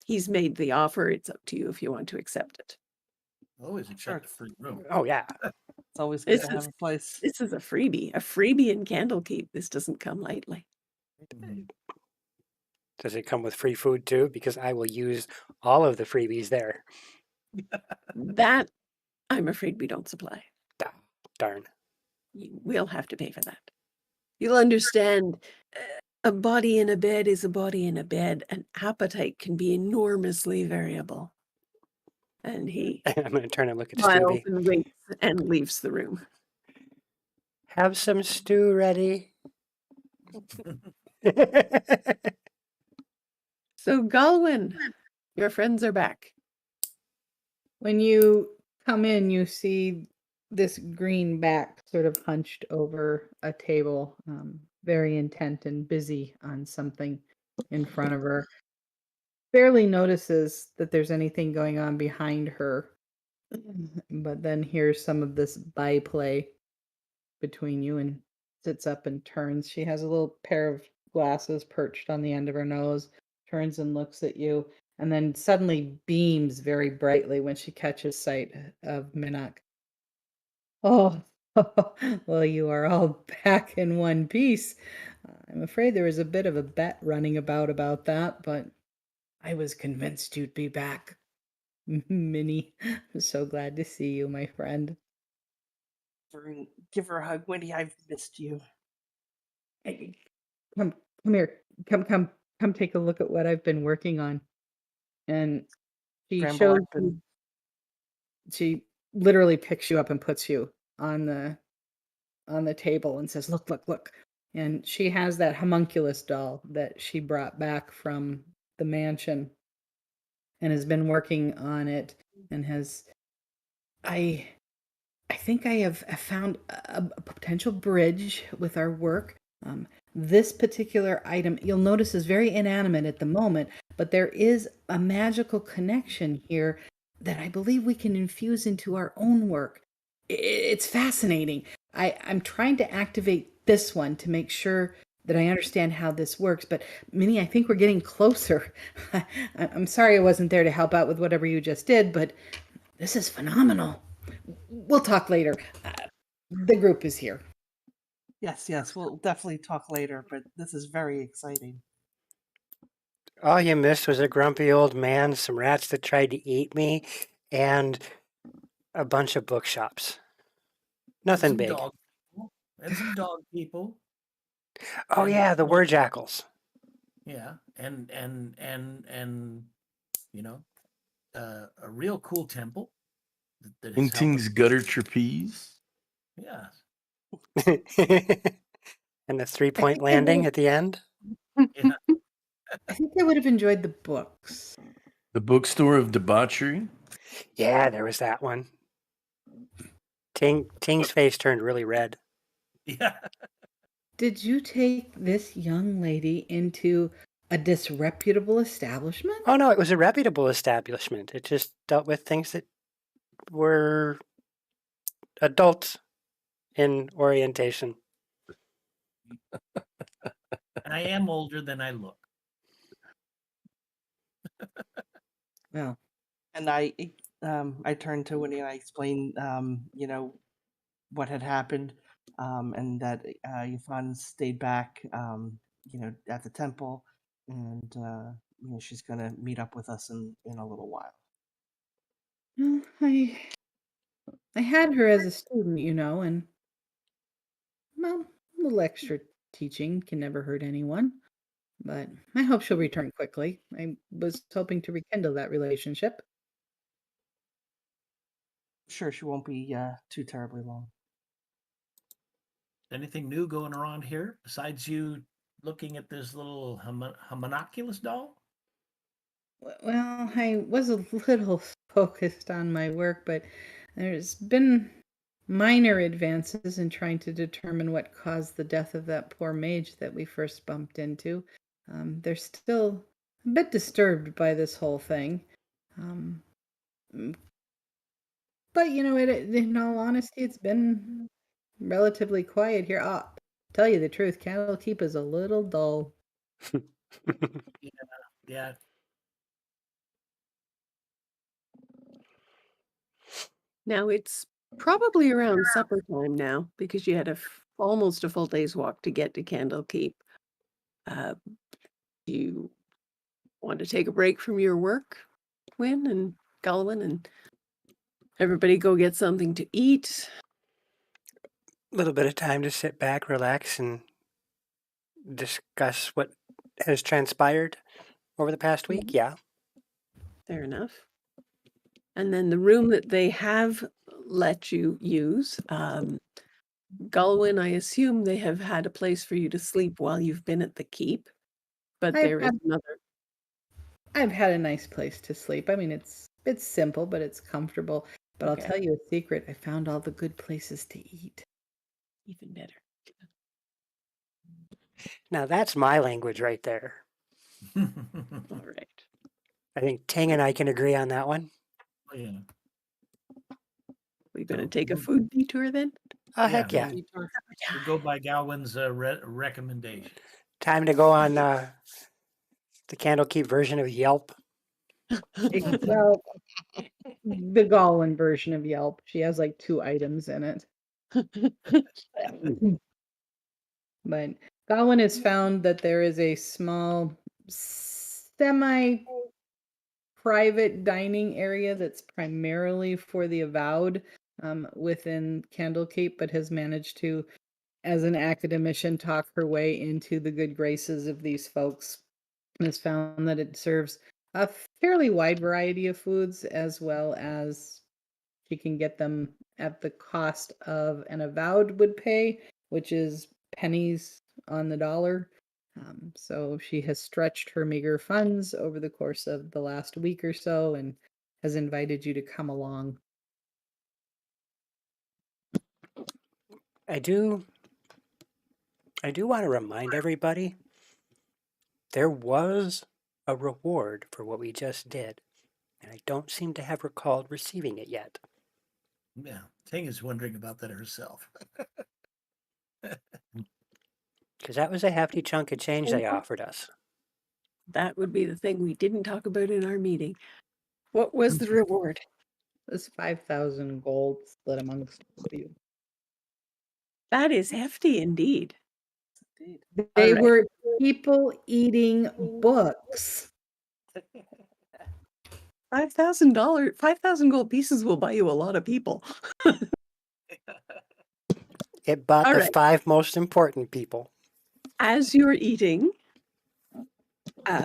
he's made the offer. It's up to you if you want to accept it. Always accept a free room. Oh, yeah. It's always good to have a place. This is a freebie in Candlekeep. This doesn't come lightly. Does it come with free food too? Because I will use all of the freebies there. That, I'm afraid we don't supply. Darn. We'll have to pay for that. You'll understand, a body in a bed is a body in a bed. An appetite can be enormously variable. And he I'm going to turn and look at smiles Stubby. and winks and leaves the room. Have some stew ready. So, Galwin, your friends are back. When you come in, you see this green back sort of hunched over a table, very intent and busy on something in front of her. Barely notices that there's anything going on behind her, but then hears some of this byplay between you and sits up and turns. She has a little pair of glasses perched on the end of her nose, turns and looks at you, and then suddenly beams very brightly when she catches sight of Minak. Oh, well, you are all back in one piece. I'm afraid there was a bit of a bet running about that, but I was convinced you'd be back. Minnie, I'm so glad to see you, my friend. Give her a hug, Wendy. I've missed you. Hey, come here. Come take a look at what I've been working on. And she Bramble, shows I've been she literally picks you up and puts you on the table and says, Look. And she has that homunculus doll that she brought back from the mansion and has been working on it and has I I think I have found a potential bridge with our work. This particular item, you'll notice, is very inanimate at the moment, but there is a magical connection here that I believe we can infuse into our own work. It's fascinating. I'm trying to activate this one to make sure that I understand how this works. But Minnie, I think we're getting closer. I'm sorry I wasn't there to help out with whatever you just did, but this is phenomenal. We'll talk later. The group is here. yes. We'll definitely talk later, but this is very exciting. All you missed was a grumpy old man, some rats that tried to eat me, and a bunch of bookshops. Nothing some big. dog people, and some dog people. Oh and, yeah, the were jackals. Yeah, and you know, a real cool temple that has helped us. Hinting's gutter trapeze. Yeah, And the I 3-point think I landing would at the end. yeah. I think I would have enjoyed the books. The bookstore of debauchery. Yeah, there was that one. Ting's face turned really red. Yeah. Did you take this young lady into a disreputable establishment? Oh no, it was a reputable establishment. It just dealt with things that were adult in orientation. And I am older than I look. Well, And I turned to Winnie and I explained, what had happened, and that Yvonne stayed back, at the temple, and she's gonna meet up with us in a little while. well, I had her as a student, and well, a little extra teaching can never hurt anyone. But I hope she'll return quickly. I was hoping to rekindle that relationship. Sure, she won't be too terribly long. Anything new going around here besides you looking at this little homunculus doll? Well, I was a little focused on my work, but there's been minor advances in trying to determine what caused the death of that poor mage that we first bumped into. They're still a bit disturbed by this whole thing. Um, but, in all honesty, it's been relatively quiet here. Tell you the truth, Candlekeep is a little dull. Yeah. Now it's probably around supper time now because you had almost a full day's walk to get to Candlekeep. Do you want to take a break from your work, Wynn and Galwin, and everybody go get something to eat? A little bit of time to sit back, relax, and discuss what has transpired over the past week? Yeah. Fair enough. And then the room that they have let you use, Galwin, I assume they have had a place for you to sleep while you've been at the keep, but I've there is had, another. I've had a nice place to sleep. I mean, it's simple, but it's comfortable. But I'll Okay. tell you a secret. I found all the good places to eat. Even better. Now that's my language right there. All right. I think Ting and I can agree on that one. Yeah. We're going to So take a we'll- food detour then? Oh, heck yeah. Detour. We'll go by Galwin's recommendation. Time to go on the Candlekeep version of Yelp. Well, the Goblin version of Yelp. She has like 2 items in it. But Goblin has found that there is a small semi private dining area that's primarily for the avowed within Candlekeep, but has managed to, as an academician, talk her way into the good graces of these folks. And has found that it serves a fairly wide variety of foods, as well as she can get them at the cost of an avowed would pay, which is pennies on the dollar. So she has stretched her meager funds over the course of the last week or so and has invited you to come along. I do want to remind everybody there was a reward for what we just did, and I don't seem to have recalled receiving it yet. Yeah, Ting is wondering about that herself. Because that was a hefty chunk of change they offered us. That would be the thing we didn't talk about in our meeting. What was the reward? This 5,000 gold split amongst you. That is hefty indeed. Indeed. They right. were people eating books. $5,000, 5,000 gold pieces will buy you a lot of people. It bought All the right. 5 most important people. As you're eating,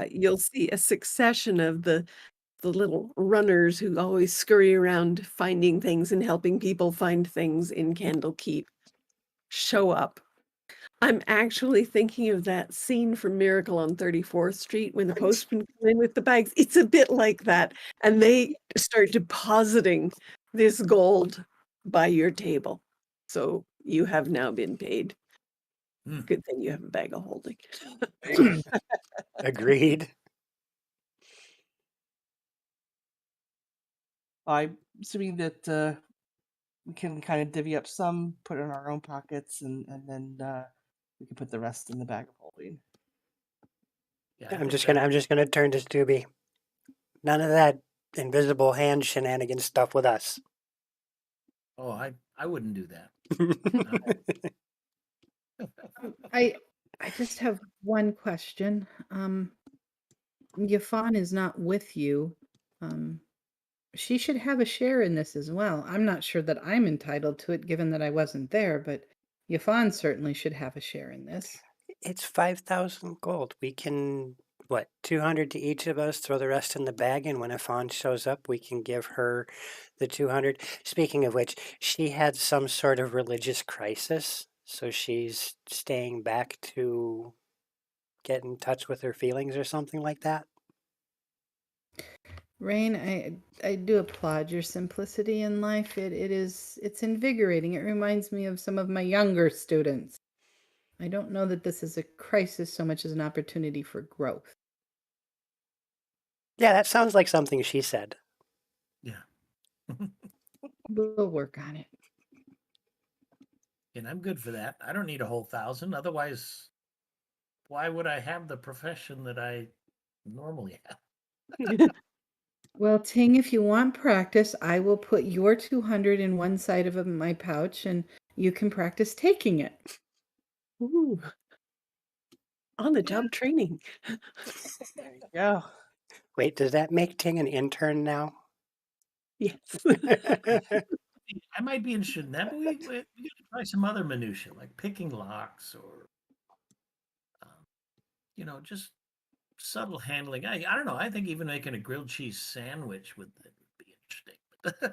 you'll see a succession of the little runners who always scurry around finding things and helping people find things in Candlekeep show up. I'm actually thinking of that scene from Miracle on 34th Street when the postman come in with the bags. It's a bit like that. And they start depositing this gold by your table. So you have now been paid. Good thing you have a bag of holding. Agreed. I'm assuming that we can kind of divvy up some, put it in our own pockets, and then we can put the rest in the bag of holding. Yeah, I I'm think just that- gonna turn to Stubby. None of that invisible hand shenanigans stuff with us. Oh, I wouldn't do that. I just have one question. Yafan is not with you. She should have a share in this as well. I'm not sure that I'm entitled to it given that I wasn't there, but Yafan certainly should have a share in this. It's 5,000 gold. We can, 200 to each of us, throw the rest in the bag, and when a fawn shows up, we can give her the 200. Speaking of which, she had some sort of religious crisis, so she's staying back to get in touch with her feelings or something like that. Rain, I do applaud your simplicity in life. It's invigorating. It reminds me of some of my younger students. I don't know that this is a crisis so much as an opportunity for growth. Yeah, that sounds like something she said. Yeah, We'll work on it. and I'm good for that. I don't need a whole 1,000. Otherwise, why would I have the profession that I normally have? Well, Ting, if you want practice, I will put your 200 in one side of my pouch and you can practice taking it. Ooh. On the job training. There you go. Wait, does that make Ting an intern now? Yes. I might be interested in that, but we got to try some other minutia, like picking locks or just subtle handling. I don't know. I think even making a grilled cheese sandwich would be interesting.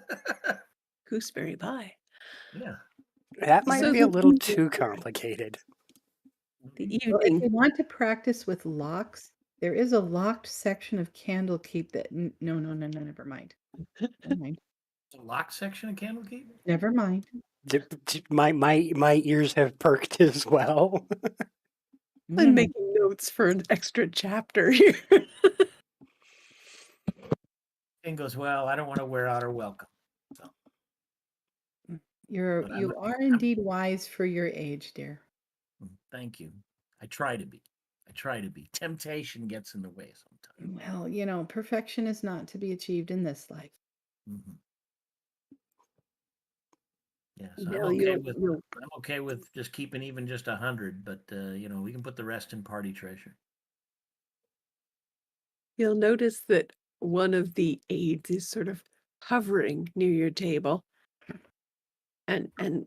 Gooseberry pie. Yeah. That might So be a the little too complicated. the Well, if evening. you want to practice with locks, there is a locked section of Candlekeep that no, never mind. Never mind. The lock section of Candlekeep? Never mind. My ears have perked as well. I'm Mm. making notes for an extra chapter here. Thing goes, well, I don't want to wear out our welcome. So, but You are indeed wise for your age, dear. thank you. I try to be. Temptation gets in the way sometimes. Well, perfection is not to be achieved in this life. Mhm. Yes, Bill, I'm okay with just keeping even just 100, but we can put the rest in party treasure. you'll notice that one of the aides is sort of hovering near your table and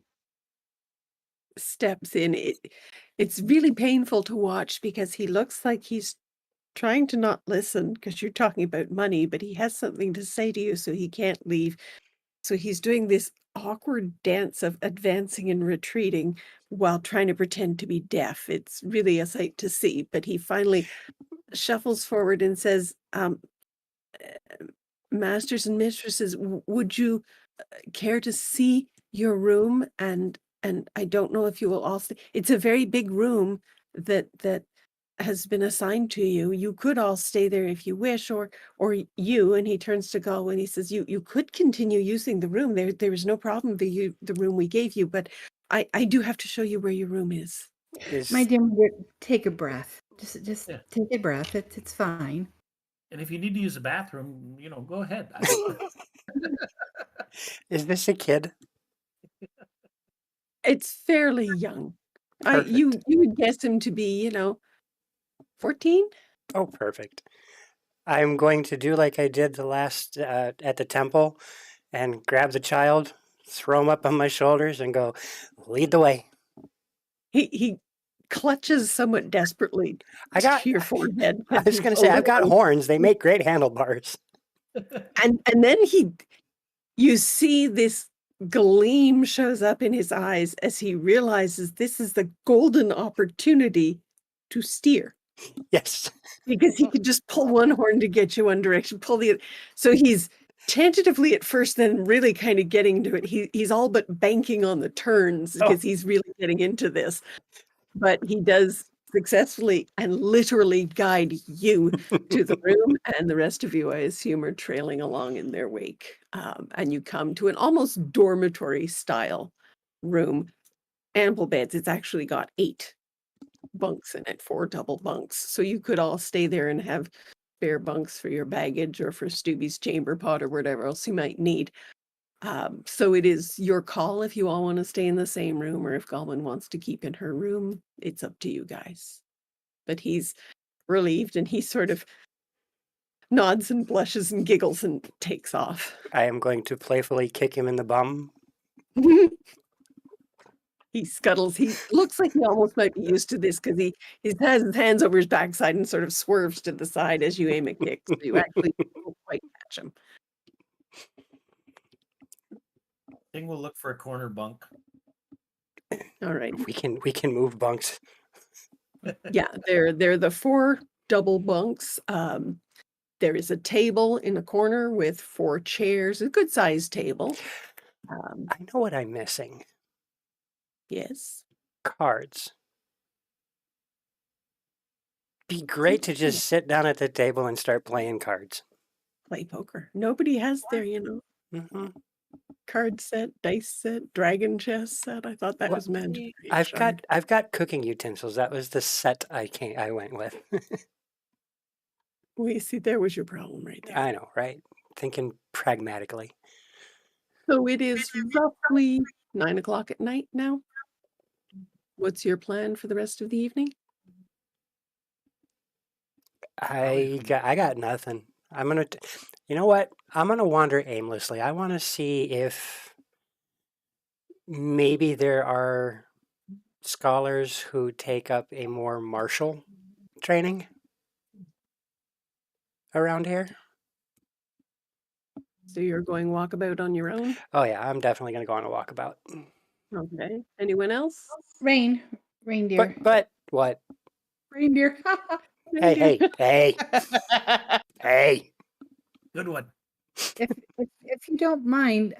steps in. It's really painful to watch because he looks like he's trying to not listen because you're talking about money, but he has something to say to you, so he can't leave. So he's doing this awkward dance of advancing and retreating while trying to pretend to be deaf. It's really a sight to see, but he finally shuffles forward and says, masters and mistresses, would you care to see your room? And I don't know if you will all stay. It's a very big room that has been assigned to you. You could all stay there if you wish, or you. And he turns to Galway and he says, you could continue using the room. There is no problem. The room we gave you, but I do have to show you where your room is. My dear, take a breath. Just Yeah. take a breath. It's fine. And if you need to use the bathroom, go ahead. Is this a kid? It's fairly young. You Perfect. would guess him to be, 14? Oh, perfect. I'm going to do like I did the last at the temple and grab the child, throw him up on my shoulders, and go, lead the way. He clutches somewhat desperately to your forehead. I was going to say, I've got horns. They make great handlebars. And then you see this gleam shows up in his eyes as he realizes this is the golden opportunity to steer. Yes. Because he could just pull one horn to get you one direction, pull the other. So he's tentatively at first, then really kind of getting into it. He's all but banking on the turns because he's really getting into this. But he does successfully and literally guide you to the room, and the rest of you, I assume, are trailing along in their wake. And you come to an almost dormitory style room, ample beds. It's actually got 8 bunks in it, 4 double bunks. So you could all stay there and have spare bunks for your baggage or for Stubby's chamber pot or whatever else you might need. So it is your call if you all want to stay in the same room or if Galwin wants to keep in her room. It's up to you guys. But he's relieved and he sort of nods and blushes and giggles and takes off. I am going to playfully kick him in the bum. He scuttles. He looks like he almost might be used to this because he has his hands over his backside and sort of swerves to the side as you aim a kick. So you actually don't quite catch him. I think we'll look for a corner bunk. All right. We can move bunks. Yeah, they're the 4 double bunks. There is a table in a corner with 4 chairs, a good sized table. I know what I'm missing. Yes. Cards. Be great to just sit down at the table and start playing cards. Play poker. Nobody has their, Mm-hmm. card set, dice set, dragon chess set. I thought that was mandatory. I've got cooking utensils. That was the set I went with. We see there was your problem right there. I know, right? Thinking pragmatically. So it is roughly 9 o'clock at night now. What's your plan for the rest of the evening? I got nothing. You know what? I'm gonna wander aimlessly. I want to see if maybe there are scholars who take up a more martial training around here. So you're going walkabout on your own? Oh yeah, I'm definitely gonna go on a walkabout. Okay. Anyone else? Reindeer. But what? Reindeer. Hey, Reindeer? hey, hey! Good one. If you don't mind,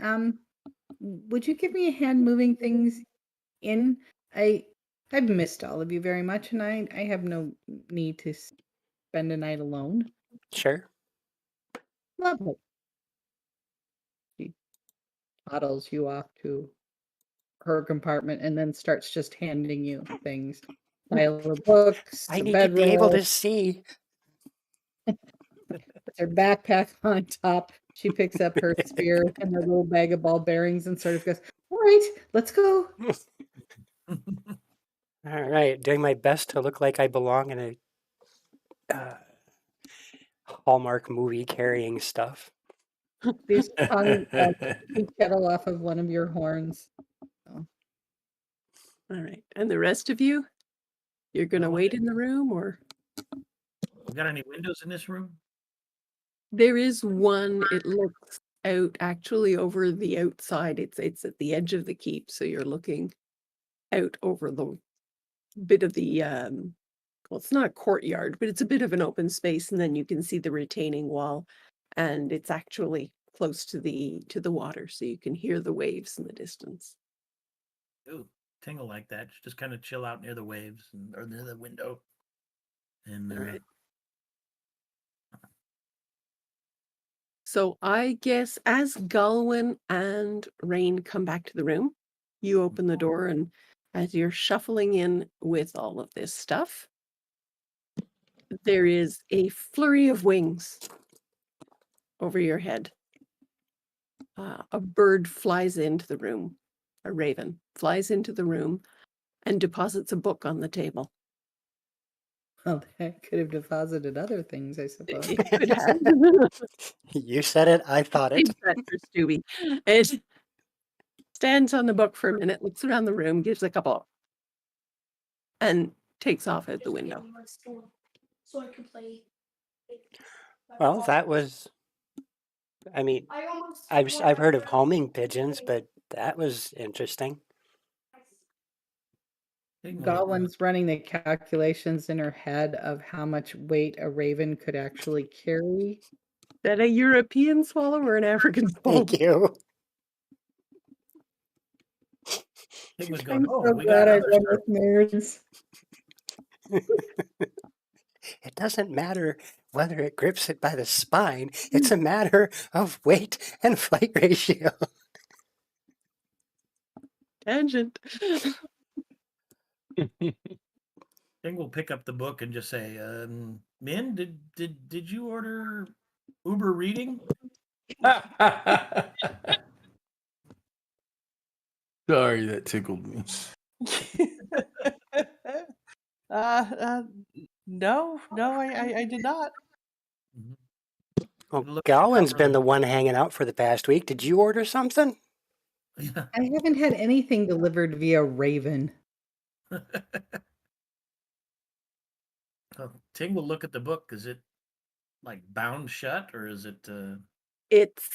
would you give me a hand moving things in? I've missed all of you very much, and I have no need to spend a night alone. Sure. Lovely. She toddles you off to her compartment and then starts just handing you things. Pile of books, I a need to be able bedroll, to see. puts her backpack on top. She picks up her spear and her little bag of ball bearings and sort of goes, "All right, let's go." All right, doing my best to look like I belong in a Hallmark movie carrying stuff. These tongue tea kettle off of one of your horns. All right. And the rest of you? You're going to No, wait in the room, or? You got any windows in this room? There is one. It looks out actually over the outside. It's at the edge of the keep, so you're looking out over the bit of the well, it's not a courtyard, but it's a bit of an open space, and then you can see the retaining wall, and it's actually close to the water, so you can hear the waves in the distance. Ooh, Tingle like that. Just kind of chill out near the waves or near the window. And All right. So I guess as Galwin and Rain come back to the room, you open the door, and as you're shuffling in with all of this stuff, there is a flurry of wings over your head. A bird flies into the room, a raven flies into the room and deposits a book on the table. Well, that could have deposited other things, I suppose. It could have. You said it, I thought it. Save that for Stewie. It stands on the book for a minute, looks around the room, gives a couple, and takes off out the window. So I could play. Well, that was. I mean, I've heard of homing pigeons, but that was interesting. Godwin's running the calculations in her head of how much weight a raven could actually carry. Is that a European swallow or an African swallow? Thank you. Tingle I'm going, oh, so we got glad I another run start. with nerds. It doesn't matter whether it grips it by the spine. It's a matter of weight and flight ratio. Tangent. Tingle will pick up the book and just say, Min, did you order Uber reading? Sorry, that tickled me. No, I did not. Mhm. Well, Look at the Gowan's cover of been the the one hanging out for the past week. Did you order something? Yeah. I haven't had anything delivered via Raven. Ting will look at the book. Is it like bound shut or is it It's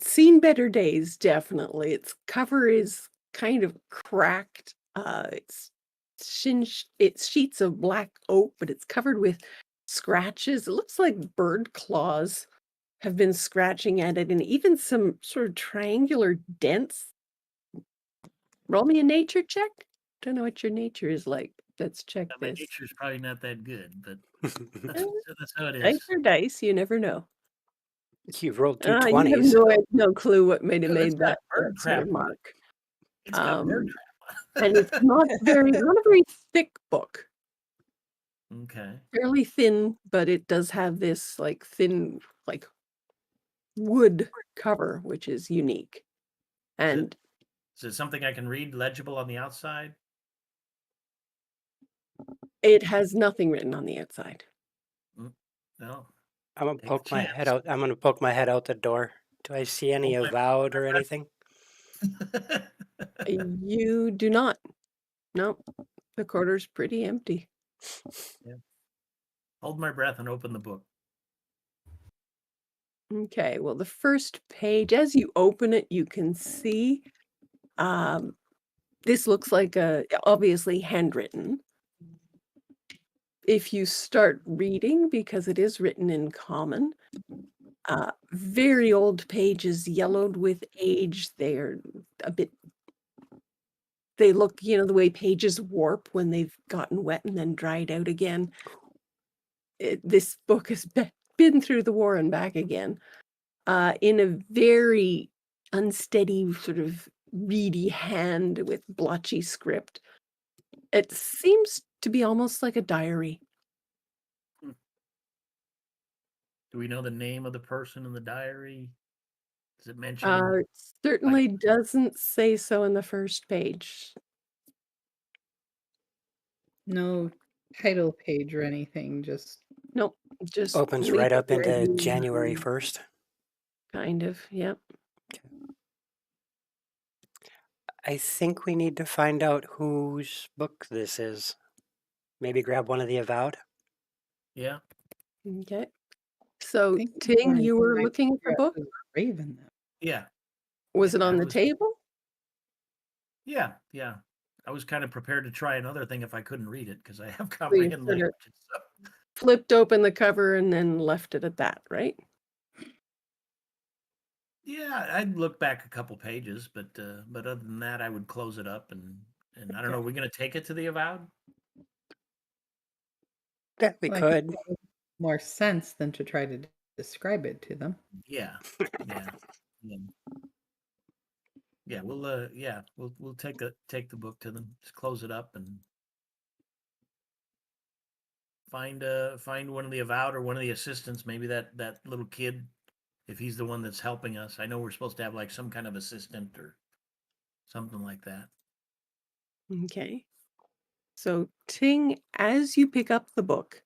seen better days, definitely. Its cover is kind of cracked. It's sheets of black oak, but it's covered with scratches. It looks like bird claws have been scratching at it, and even some sort of triangular dents. Roll me a nature check. Don't know what your nature is like. Let's check my this. nature's probably not that good, but that's how it is. Dice or dice, you never know. You've rolled two You have 20s. no clue what might have Dude, it's made got that bird sort trap of on it. mark. It's got bird Um, trap. and it's not a very thick book. Okay. Fairly thin, but it does have this like thin, like wood cover, which is unique. And Is it something I can read legible on the outside? it has nothing written on the outside. No. I'm gonna Take a poke my head chance. out. I'm gonna poke my head out the door. Do I see any Okay. avowed or anything? You do not. No, the quarter's pretty empty. Hold my breath and open the book. Okay, well, the first page, as you open it, you can see this looks like obviously handwritten. If you start reading, because it is written in common, very old pages, yellowed with age. They're a bit, they look, the way pages warp when they've gotten wet and then dried out again. This book has been through the war and back again, in a very unsteady, sort of reedy hand with blotchy script. It seems to be almost like a diary. Do we know the name of the person in the diary? Does it mention? It certainly doesn't say so in the first page. No title page or anything, just Nope, just Opens leave right it up where into you- January 1st. Kind of, yep. I think we need to find out whose book this is. Maybe grab one of the Avowed. Yeah. Okay. So, think Ting, you were might looking for figure out book? who's Raven. Yeah. Was it Yeah, on I the was- table? Yeah. Yeah. I was kind of prepared to try another thing if I couldn't read it because I have you comprehend sort of- language. So. Flipped open the cover and then left it at that, right? Yeah, I'd look back a couple pages, but other than that, I would close it up and I don't know. Are we going to take it to the Avowed? Yeah, we Well, I could. think that makes more sense than to try to describe it to them. Yeah. Yeah. Yeah. We'll take the book to them. Just close it up and find one of the Avowed or one of the assistants. Maybe that little kid, if he's the one that's helping us. I know we're supposed to have like some kind of assistant or something like that. Okay. So, Ting, as you pick up the book,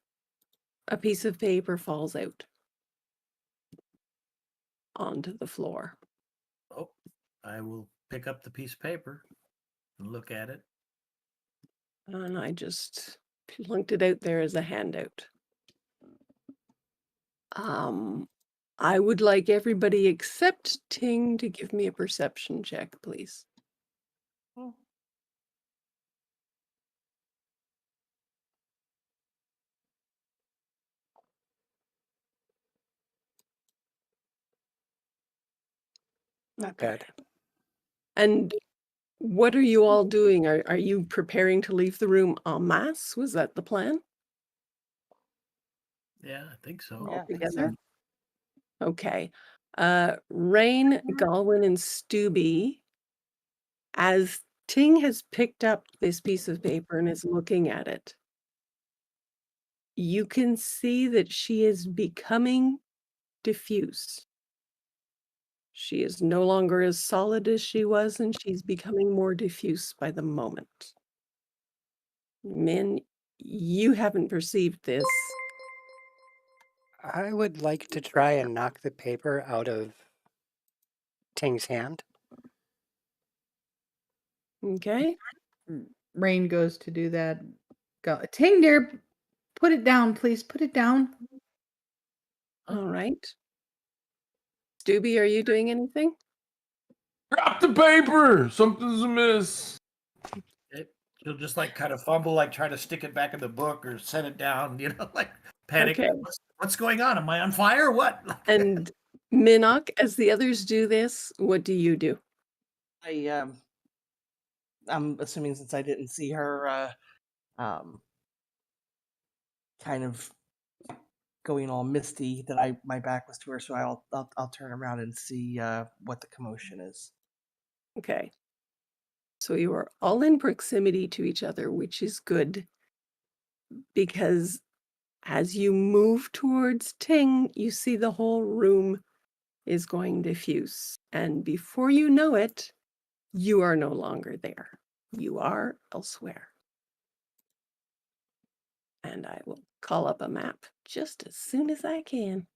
a piece of paper falls out onto the floor. Oh, I will pick up the piece of paper and look at it. And I just plunked it out there as a handout. I would like everybody except Ting to give me a perception check, please. Not bad. And what are you all doing? Are you preparing to leave the room en masse? Was that the plan? Yeah, I think so. Yeah, I think so. Altogether? Okay. Rain, Galwin, and Stubby, as Ting has picked up this piece of paper and is looking at it, you can see that she is becoming diffuse. She is no longer as solid as she was, and she's becoming more diffuse by the moment. Min, you haven't perceived this. I would like to try and knock the paper out of Ting's hand. Okay. Rain goes to do that. Go, Ting, dear, put it down, please. Put it down. All right. Stubby, are you doing anything? Drop the paper. Something's amiss. She'll just like kind of fumble, like try to stick it back in the book or set it down, like panic. Okay. What's going on? Am I on fire? What? And Minok, as the others do this, what do you do? I'm assuming since I didn't see her, kind of going all misty, that my back was to her, so I'll turn around and see what the commotion is. Okay. So you are all in proximity to each other, which is good, because as you move towards Ting, you see the whole room is going diffuse. And before you know it, you are no longer there. You are elsewhere. And I will call up a map just as soon as I can.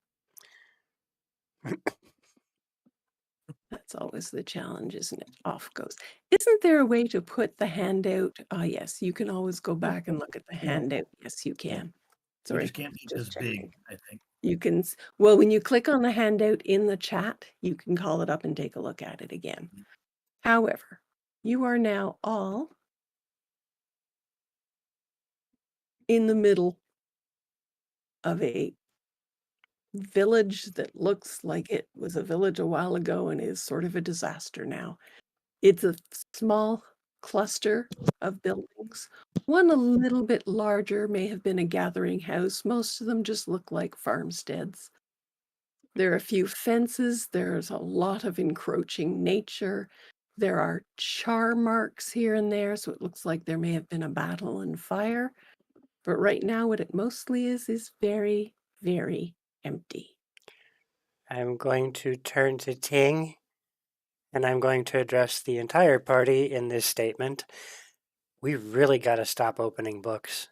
That's always the challenge, isn't it? Off goes. Isn't there a way to put the handout? Ah, yes, you can always go back and look at the handout. Yes, you can. You Sorry, just can't make just this big, checking. I think. You can, well, when you click on the handout in the chat, you can call it up and take a look at it again. However, you are now all in the middle of a village that looks like it was a village a while ago and is sort of a disaster now. It's a small cluster of buildings. One a little bit larger may have been a gathering house. Most of them just look like farmsteads. There are a few fences. There's a lot of encroaching nature. There are char marks here and there, so it looks like there may have been a battle and fire. But right now, what it mostly is very, very empty. I'm going to turn to Ting, and I'm going to address the entire party in this statement. We really got to stop opening books.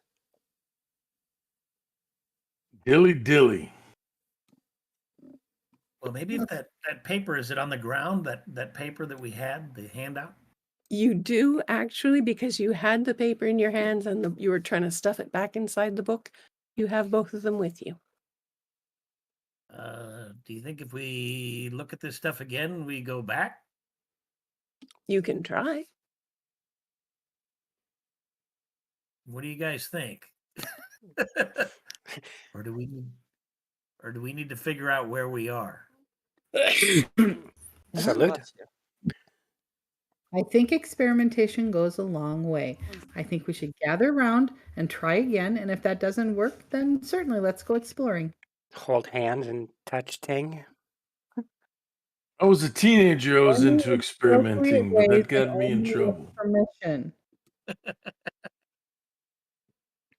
Dilly dilly. Well, maybe if that paper, is it on the ground, that paper that we had, the handout? You do actually, because you had the paper in your hands and you were trying to stuff it back inside the book. You have both of them with you. Do you think if we look at this stuff again, we go back? You can try. What do you guys think? Or do we need to figure out where we are? Salute. I think experimentation goes a long way. I think we should gather around and try again. And if that doesn't work, then certainly let's go exploring. Hold hands and touch Ting. I was a teenager. I was Only into in appropriate experimenting, but ways that and got me in only with trouble. permission.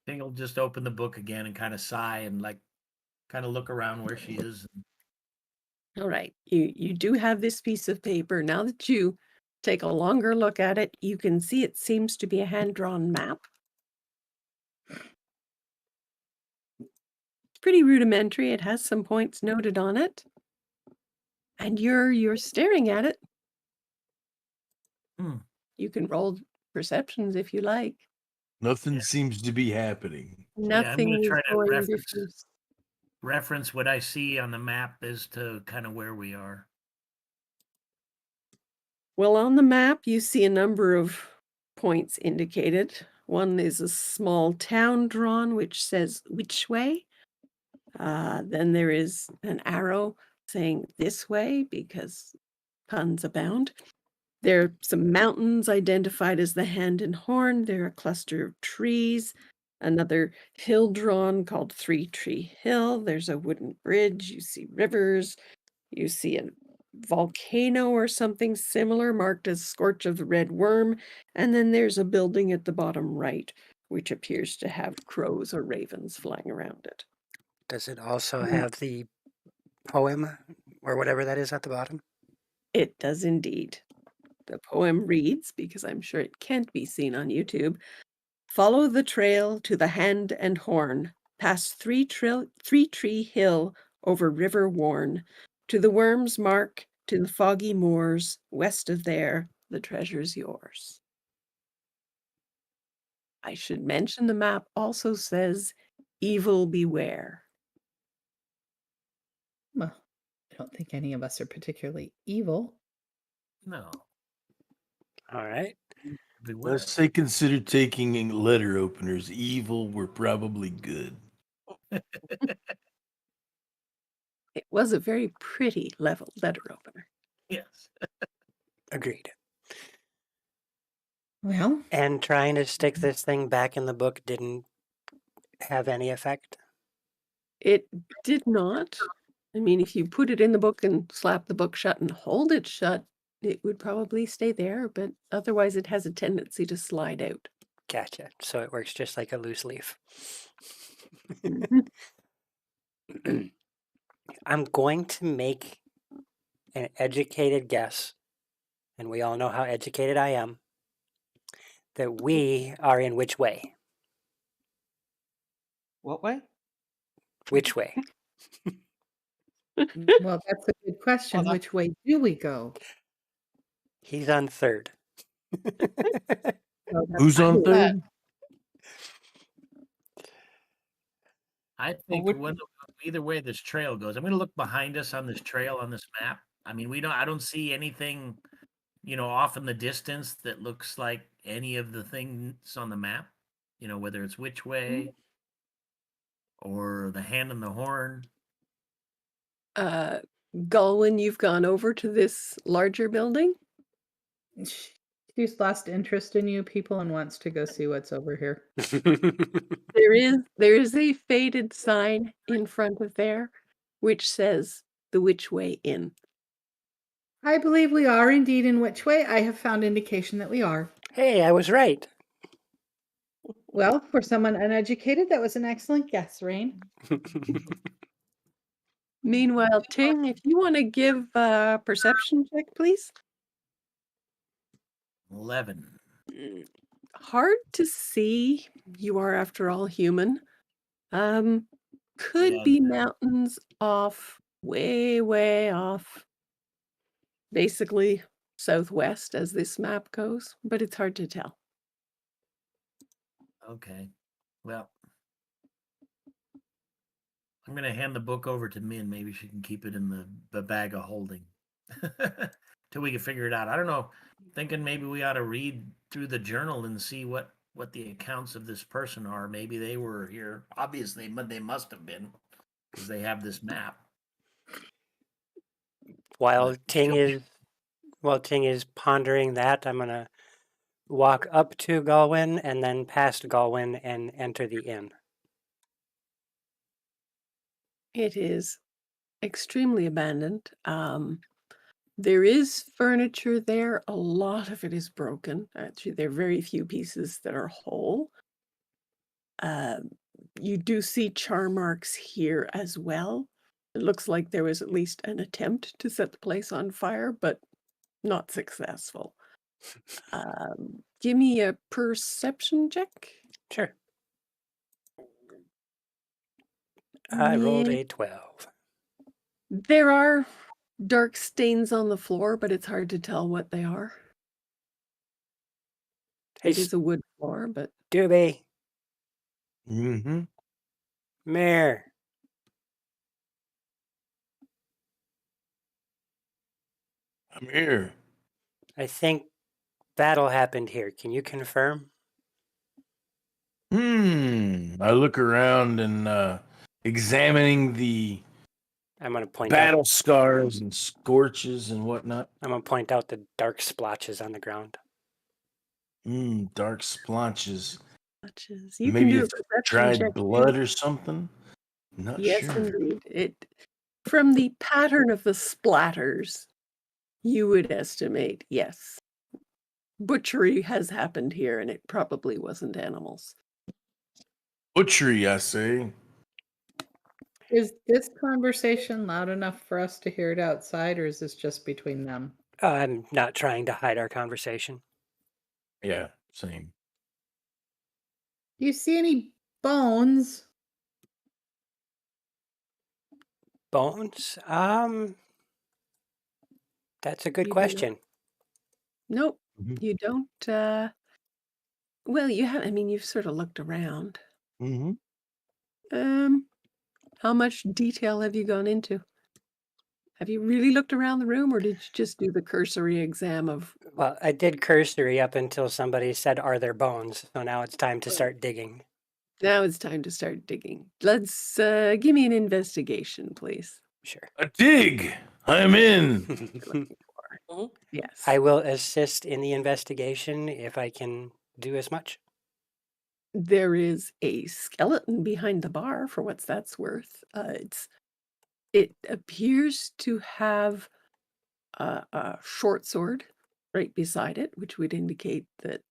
Ting will just open the book again and kind of sigh and like kind of look around where she is. All right. You do have this piece of paper. Now that you take a longer look at it, you can see it seems to be a hand-drawn map. It's pretty rudimentary. It has some points noted on it. And you're staring at it. Hmm. You can roll perceptions if you like. Nothing seems to be happening. Yeah, I'm Nothing going to is try to going different. reference what I see on the map as to kind of where we are. Well, on the map, you see a number of points indicated. One is a small town drawn, which says which way. Then there is an arrow saying this way because puns abound. There are some mountains identified as the Hand and Horn. There are a cluster of trees, another hill drawn called Three Tree Hill. There's a wooden bridge. You see rivers. You see a volcano or something similar marked as Scorch of the Red Worm. And then there's a building at the bottom right, which appears to have crows or ravens flying around it. Does it also have the poem or whatever that is at the bottom? It does indeed. The poem reads, because I'm sure it can't be seen on YouTube, follow the trail to the Hand and Horn, past Three Tree Hill, over River Worn, to the Worm's Mark, to the foggy moors, west of there, the treasure's yours. I should mention the map also says, evil beware. Well, I don't think any of us are particularly evil. No. All right. Beware. Let's say consider taking letter openers. Evil were probably good. It was a very pretty letter opener. Yes. Agreed. Well, And trying to stick this thing back in the book didn't have any effect? It did not. I mean, if you put it in the book and slap the book shut and hold it shut, it would probably stay there, but otherwise it has a tendency to slide out. Gotcha. So it works just like a loose leaf. Mhm. I'm going to make an educated guess, and we all know how educated I am, that we are in which way? What way? Which way? Well, that's a good question. that- Which way do we go? He's on third. So that's Who's on cool. third? I think either way this trail goes. I'm going to look behind us on this trail on this map. I mean, I don't see anything, off in the distance that looks like any of the things on the map. Whether it's which way or the hand and the horn. Galwin, you've gone over to this larger building? She's lost interest in you people and wants to go see what's over here. There is a faded sign in front of there which says the Which Way Inn. I believe we are indeed in which way. I have found indication that we are. Hey, I was right. Well, for someone uneducated, that was an excellent guess, Rain. Meanwhile, Ting, if you want to give a perception check, please. 11. Hard to see. You are, after all, human. Could Yeah. be mountains off, way off. Basically southwest as this map goes, but it's hard to tell. Okay. Well, I'm going to hand the book over to Min. Maybe she can keep it in the bag of holding till we can figure it out. I don't know. Thinking maybe we ought to read through the journal and see what the accounts of this person are. Maybe they were here. Obviously, but they must have been because they have this map. While But Ting is pondering that, I'm gonna walk up to Galwin and then past Galwin and enter the inn. It is extremely abandoned. There is furniture there. A lot of it is broken. Actually, there are very few pieces that are whole. You do see char marks here as well. It looks like there was at least an attempt to set the place on fire, but not successful. Give me a perception check. Sure. I rolled Yeah. a 12. There are dark stains on the floor, but it's hard to tell what they are. Hey, It is a wood floor, but Doobie, Mm-hmm. Mare. I'm here. I think battle happened here. Can you confirm? I look around and examining the I'm gonna point battle out. scars and scorches and whatnot. I'm gonna point out the dark splotches on the ground. Dark splotches. you Maybe can do a it's perception dried check. blood or something. Not Yes, sure. indeed. From the pattern of the splatters, you would estimate, yes. Butchery has happened here, and it probably wasn't animals. Butchery, I say. Is this conversation loud enough for us to hear it outside, or is this just between them? I'm not trying to hide our conversation. Yeah, same. Do you see any bones? Bones? That's a good You do not- question. Nope, Mhm. you don't. Well, you have. I mean, you've sort of looked around. Mm-hmm. How much detail have you gone into? Have you really looked around the room, or did you just do the cursory exam of? Well, I did cursory up until somebody said, "Are there bones?" So now it's time to start digging. Now it's time to start digging. Let's give me an investigation, please. Sure. A dig. I'm in. Yes. I will assist in the investigation if I can do as much. There is a skeleton behind the bar, for what's that's worth. It appears to have a short sword right beside it, which would indicate that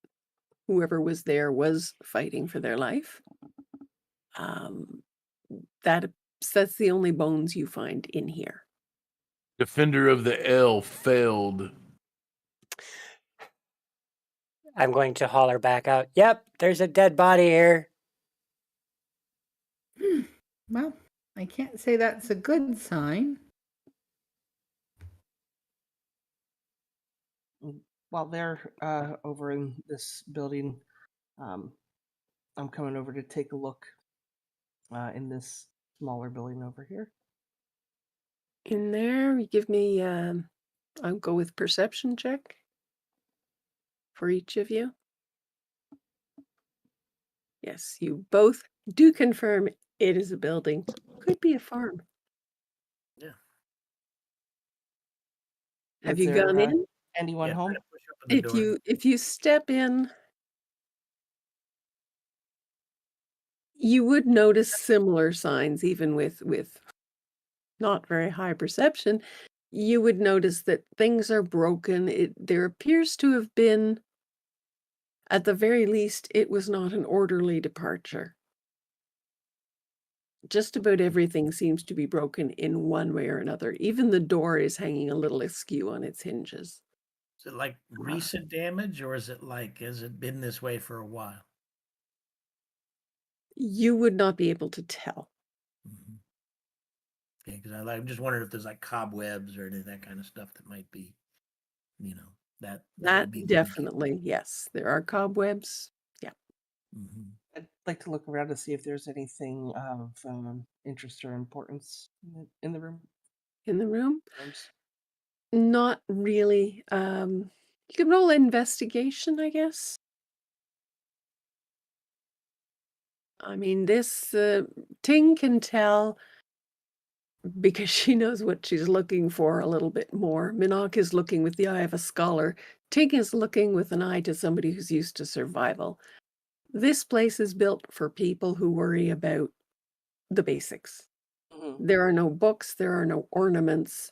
whoever was there was fighting for their life. That's the only bones you find in here. Defender of the L failed. I'm going to holler back out, "Yep, there's a dead body here." Well, I can't say that's a good sign. while they're over in this building, um, I'm coming over to take a look in this smaller building over here. In there, you give me, I'll go with perception check for each of you. Yes, you both do confirm it is a building. Could be a farm. Yeah. Have Is you there gone in? anyone Yeah, try home? to push open the door. If you step in, you would notice similar signs, even with not very high perception. You would notice that things are broken. There appears to have been, at the very least, it was not an orderly departure. Just about everything seems to be broken in one way or another. Even the door is hanging a little askew on its hinges. Is it like recent damage, or is it like has it been this way for a while? You would not be able to tell. Mhm. Okay, because I'm just wondering if there's like cobwebs or any of that kind of stuff that might be, that would That be definitely, yes, there are cobwebs. Yeah. Mm-hmm. I'd like to look around to see if there's anything of interest or importance in the room. In the room? Rooms. Not really. You can roll investigation, I guess. I mean, this Ting can tell because she knows what she's looking for a little bit more. Minok is looking with the eye of a scholar. Ting is looking with an eye to somebody who's used to survival. This place is built for people who worry about the basics. Mhm. There are no books, there are no ornaments,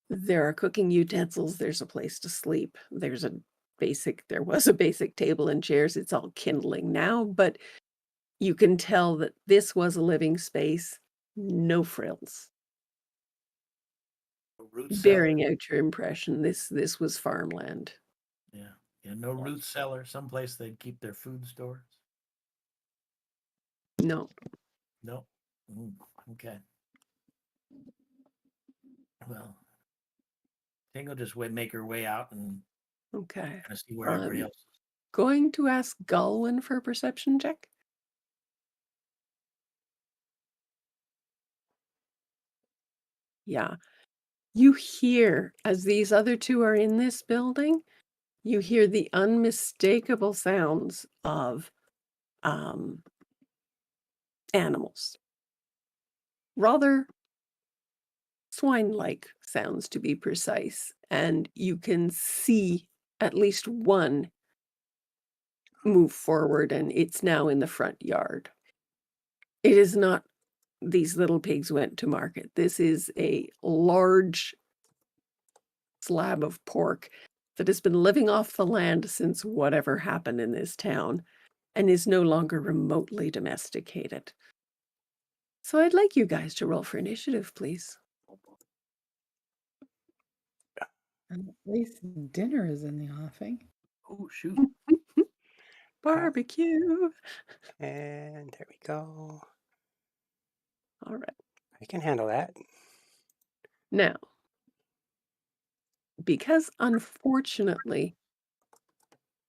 there are cooking utensils, there's a place to sleep, there was a basic table and chairs. It's all kindling now, but you can tell that this was a living space, no frills. Root cellar. Bearing out your impression, this was farmland. Yeah. Yeah. No root cellar, someplace they'd keep their food stores. No. No. Okay. Well, Ting will just make her way out and Okay. kind of see where everybody else is. Going to ask Galwin for a perception check. Yeah. You hear, as these other two are in this building, you hear the unmistakable sounds of animals. Rather swine-like sounds, to be precise. And you can see at least one move forward, and it's now in the front yard. It is not these little pigs went to market. This is a large slab of pork that has been living off the land since whatever happened in this town and is no longer remotely domesticated. So I'd like you guys to roll for initiative, please. At least dinner is in the offing. Oh, shoot. Barbecue. And there we go. All right. I can handle that. Now, because unfortunately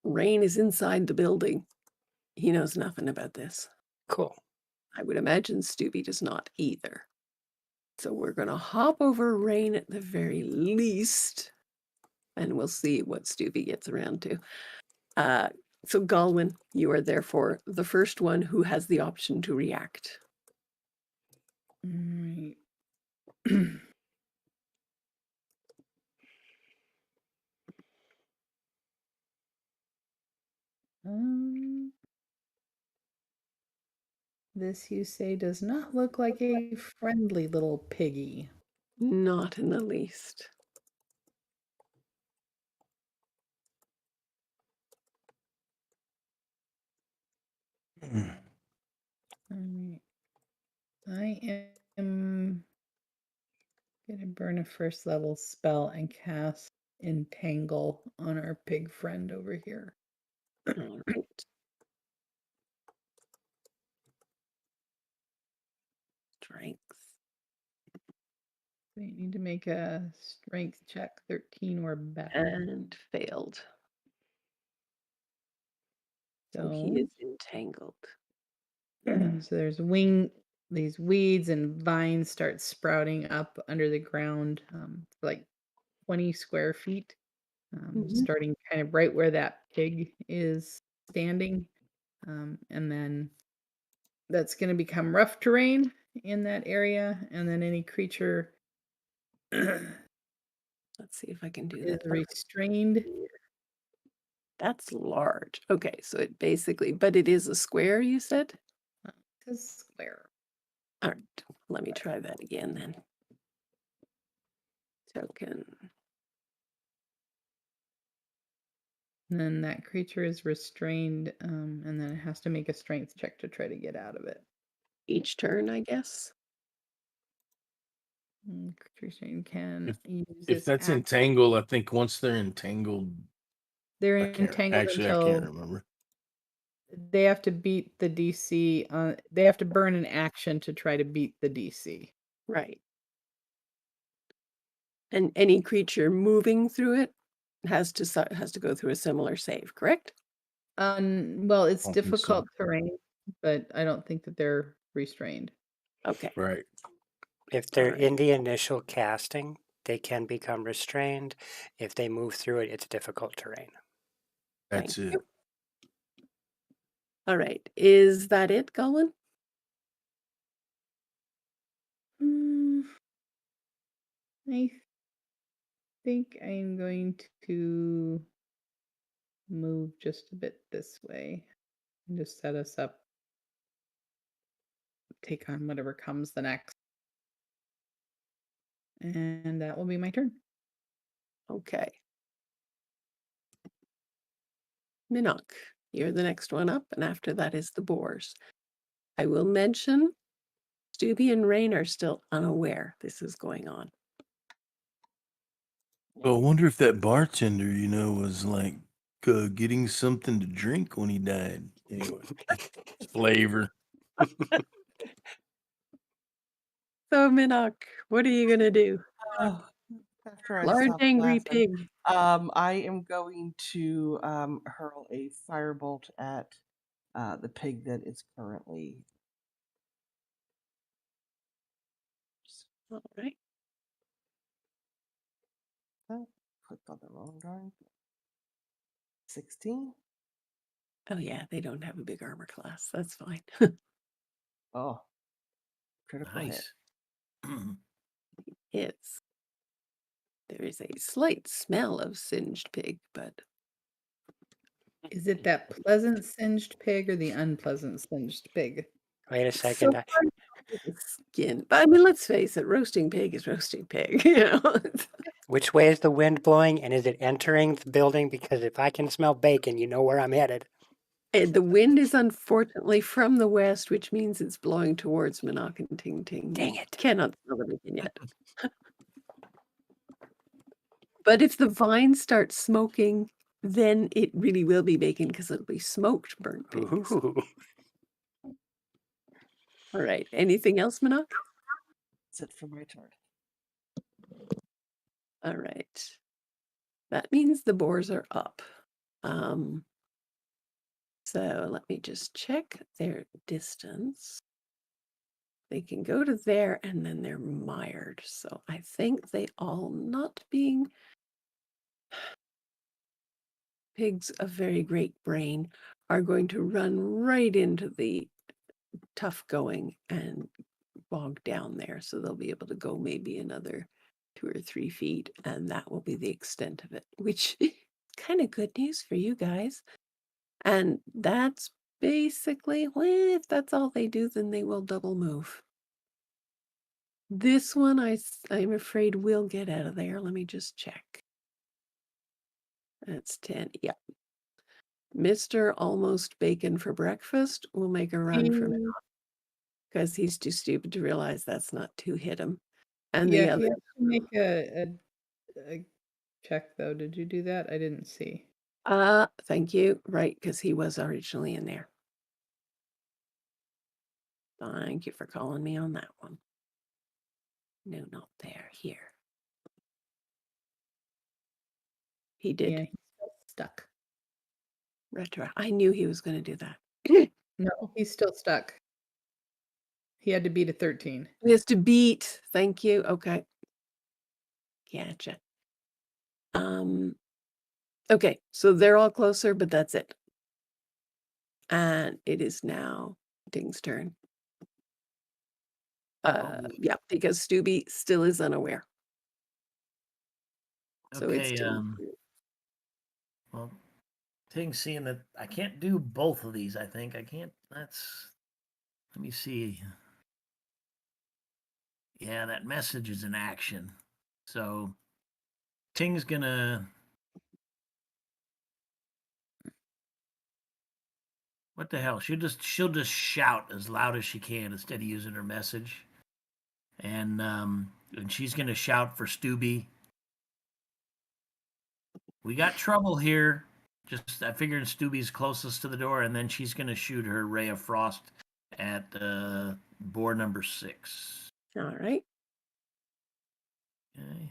Rain is inside the building, he knows nothing about this. Cool. I would imagine Stubby does not either. So we're going to hop over Rain at the very least, and we'll see what Stubby gets around to. So Galwin, you are therefore the first one who has the option to react. Right. um, this you say does not look like a friendly little piggy. Not in the least. Alright. I am gonna burn a first level spell and cast Entangle on our pig friend over here. All right. Strength. So you need to make a strength check 13 or better. And failed. So he So is entangled. so there's these weeds and vines start sprouting up under the ground, for like 20 square feet, Mhm. starting kind of right where that pig is standing. And then that's going to become rough terrain in that area. And then any creature is Let's see if I can do that. restrained. That's large. Okay, so it basically, but it is a square, you said? To square. All right, let me try that again then. Token. And then that creature is restrained, and then it has to make a strength check to try to get out of it. Each turn, I guess. Creature restrained can use If its that's action. entangled, I think once they're entangled, They're I can't entangled actually. I until can't remember. they have to beat the DC. They have to burn an action to try to beat the DC. Right. And any creature moving through it has to go through a similar save, correct? Well, it's Don't think so. difficult terrain, but I don't think that they're restrained. Okay. Right. If they're Alright. in the initial casting, they can become restrained. If they move through it, it's difficult terrain. That's Thank it. you. All right. Is that it, Colin? I think I'm going to move just a bit this way and just set us up. Take on whatever comes the next. And that will be my turn. Okay. Minok, you're the next one up, and after that is the boars. I will mention Stubby and Rain are still unaware this is going on. Well, I wonder if that bartender, was like getting something to drink when he died. Anyway, flavor. So, Minok, what are you going to do? Oh, after I Large stop angry laughing, pig. I am going to hurl a firebolt at the pig that is currently. All right. Oh, clicked on the wrong darn. 16. Oh, yeah, they don't have a big armor class. That's fine. Oh, critical hit. Nice. It's there is a slight smell of singed pig, but Is it that pleasant singed pig or the unpleasant singed pig? Wait a it's second. so hard to get the skin. But I mean, let's face it, roasting pig is roasting pig. You know, Which way is the wind blowing, and is it entering the building? Because if I can smell bacon, you know where I'm headed. And the wind is unfortunately from the west, which means it's blowing towards Minok and Ting Ting. Dang You it. cannot smell the bacon yet. But if the vines start smoking, then it really will be bacon because it'll be smoked burnt pig. So- Ooh. all right. Anything else, Minok? That's it for my turn. All right. That means the boars are up. So let me just check their distance. They can go to there and then they're mired. So I think they all, not being pigs of very great brain, are going to run right into the tough going and bog down there. So they'll be able to go maybe another 2 or 3 feet, and that will be the extent of it, which kind of good news for you guys. And that's basically, well, if that's all they do, then they will double move. This one, I'm afraid will get out of there. Let me just check. That's 10. Yeah. Mr. Almost Bacon for Breakfast will make a run for it because he's too stupid to realize that's not to hit him. And Yeah, the he other, has to make a check though. Did you do that? I didn't see. thank you. Right, because he was originally in there. Thank you for calling me on that one. No, not there. Here. He did. Yeah, he's still stuck. Retro. I knew he was going to do that. No, he's still stuck. He had to beat a 13. He has to beat. Thank you. Okay. Gotcha. Okay, so they're all closer, but that's it. And it is now Ding's turn. Yeah, because Stubby still is unaware. So it's Okay. still Well, Ting's seeing that I can't do both of these. I think I can't. That's. Let me see. Yeah, that message is in action. So Ting's gonna. What the hell? She'll just shout as loud as she can instead of using her message. And she's gonna shout for Stubby. We got trouble here. Just I figured Stubby's closest to the door, and then she's gonna shoot her ray of frost at board number 6. all right. Okay.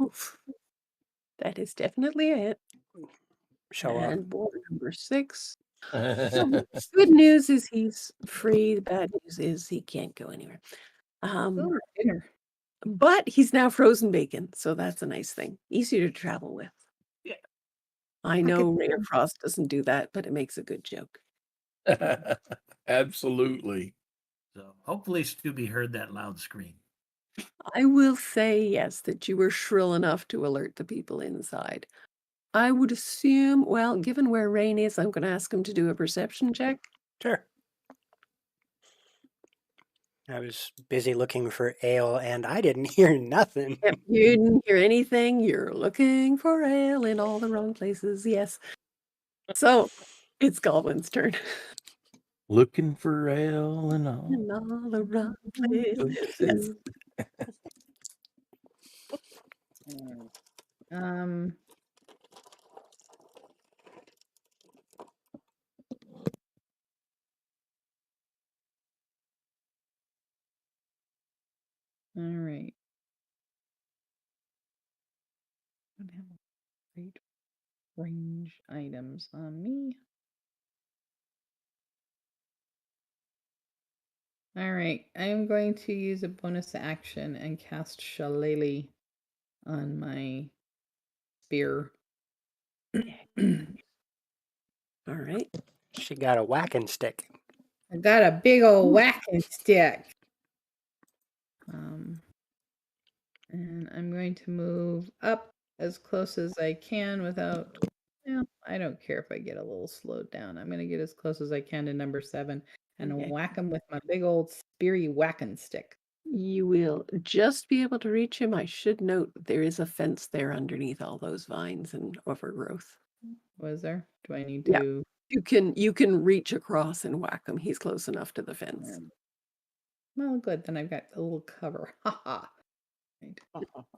Oof. That is definitely a hit. Show up. And board number 6. So good news is he's free. The bad news is he can't go anywhere. Oh, dinner. But he's now frozen bacon, so that's a nice thing. Easier to travel with. Yeah. I know Ray of Frost doesn't do that, but it makes a good joke. Absolutely. So hopefully Stubby heard that loud scream. I will say, yes, that you were shrill enough to alert the people inside. I would assume, well, given where Rain is, I'm going to ask him to do a perception check. Sure. I was busy looking for ale and I didn't hear nothing. Yep, you didn't hear anything. You're looking for ale in all the wrong places. Yes. So it's Galwin's turn. Looking for ale and all. In all the wrong places. Um, all right. Don't have great range items on me. All right, I am going to use a bonus action and cast Shillelagh on my spear. All right. She got a whacking stick. I got a big old whacking stick. And I'm going to move up as close as I can without. Well, I don't care if I get a little slowed down. I'm going to get as close as I can to number 7 and Okay. whack him with my big old speary whacking stick. You will just be able to reach him. I should note there is a fence there underneath all those vines and overgrowth. Was there? Do I need Yeah. to? You can reach across and whack him. He's close enough to the fence. Well, good. Then I've got a little cover. Ha ha. Right.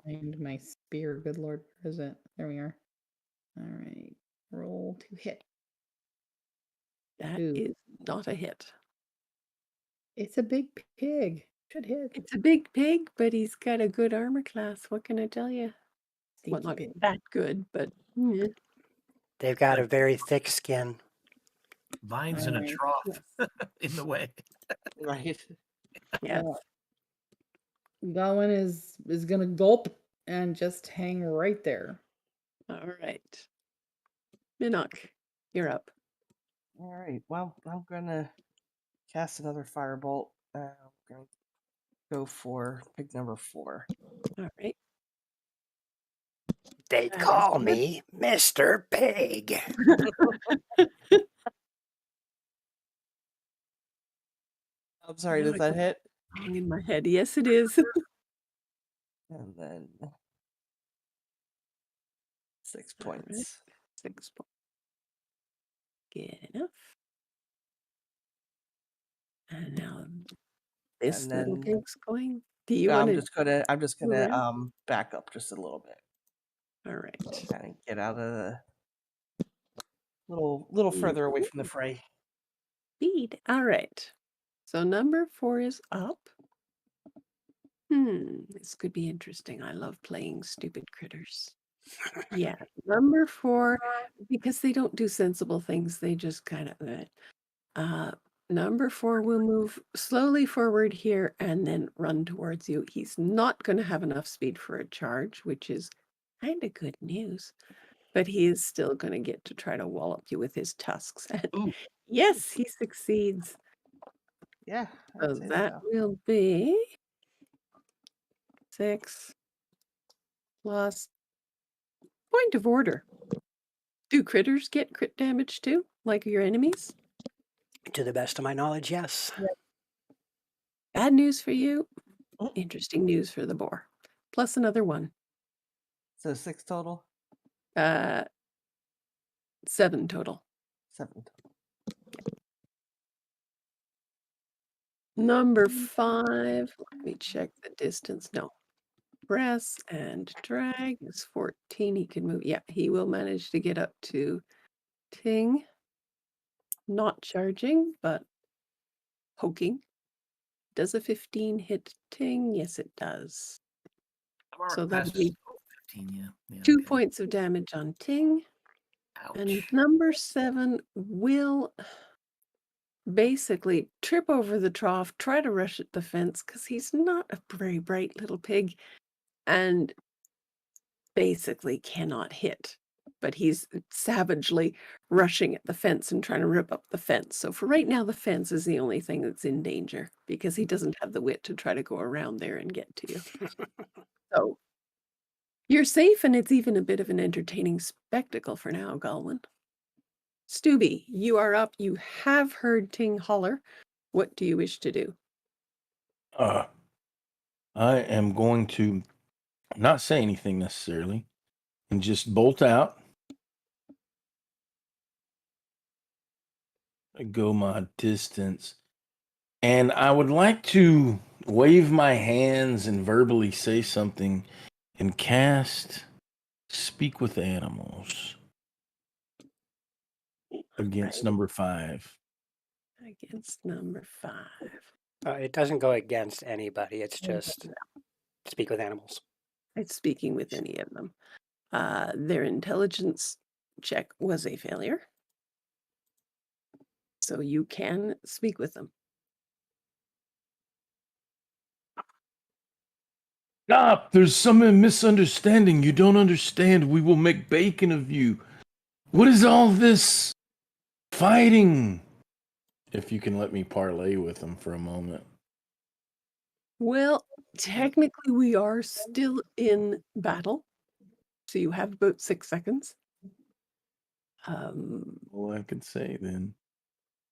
Find my spear. Good Lord, where is it? There we are. All right. Roll to hit. That Ooh. is not a hit. It's a big pig. Should hit. It's a big pig, but he's got a good armor class. What can I tell you? Well, Sneaky not pig. that good, but yeah. They've got a very thick skin. Vines in a Alright. trough in the way. Right. Yeah. Gowan is gonna gulp and just hang right there. All right. Minok, you're up. All right. Well, I'm gonna cast another firebolt. I'm going to go for pig number 4. All right. They That call is me Mr. Pig. I'm sorry. Now Does I that got hit? song in my head. Yes, it is. And then 6 All right. points. 6 points. Good enough. And now this And little then pig's going. Do you want I'm to? just gonna around? back up just a little bit. All right. Kind of get out of the little further away from the fray. Speed. All right. So number 4 is up. This could be interesting. I love playing stupid critters. Yeah, number 4, because they don't do sensible things, they just kind of. Number 4 will move slowly forward here and then run towards you. He's not going to have enough speed for a charge, which is kind of good news. But he is still going to get to try to wallop you with his tusks. And Ooh. yes, he succeeds. Yeah, So I'd say that so. will be 6 plus point of order. Do critters get crit damage too, like your enemies? To the best of my knowledge, yes. Bad news for you, Oh, interesting news for the boar. Plus another 1. so 6 total? 7 total. 7 total. Number 5, let me check the distance. No. Press and drag is 14. He can move. Yeah, he will manage to get up to Ting. Not charging, but poking. Does a 15 hit Ting? Yes, it does. So that'll be 15, yeah. 2 okay. points of damage on Ting. And Ouch. number 7 will basically trip over the trough, try to rush at the fence because he's not a very bright little pig, and basically cannot hit. But he's savagely rushing at the fence and trying to rip up the fence. So for right now, the fence is the only thing that's in danger because he doesn't have the wit to try to go around there and get to you. So you're safe, and it's even a bit of an entertaining spectacle for now, Galwin. Stubby, you are up. You have heard Ting holler. What do you wish to do? I am going to not say anything necessarily and just bolt out. Go my distance. And I would like to wave my hands and verbally say something and cast Speak with Animals against Right. number 5. Against number 5. It doesn't go against anybody. It's just speak with animals. It's speaking with any of them. Their intelligence check was a failure. So you can speak with them. Stop! There's some misunderstanding. You don't understand. We will make bacon of you. What is all this fighting? If you can let me parlay with them for a moment. Well, technically, we are still in battle. So you have about 6 seconds. All I can say then.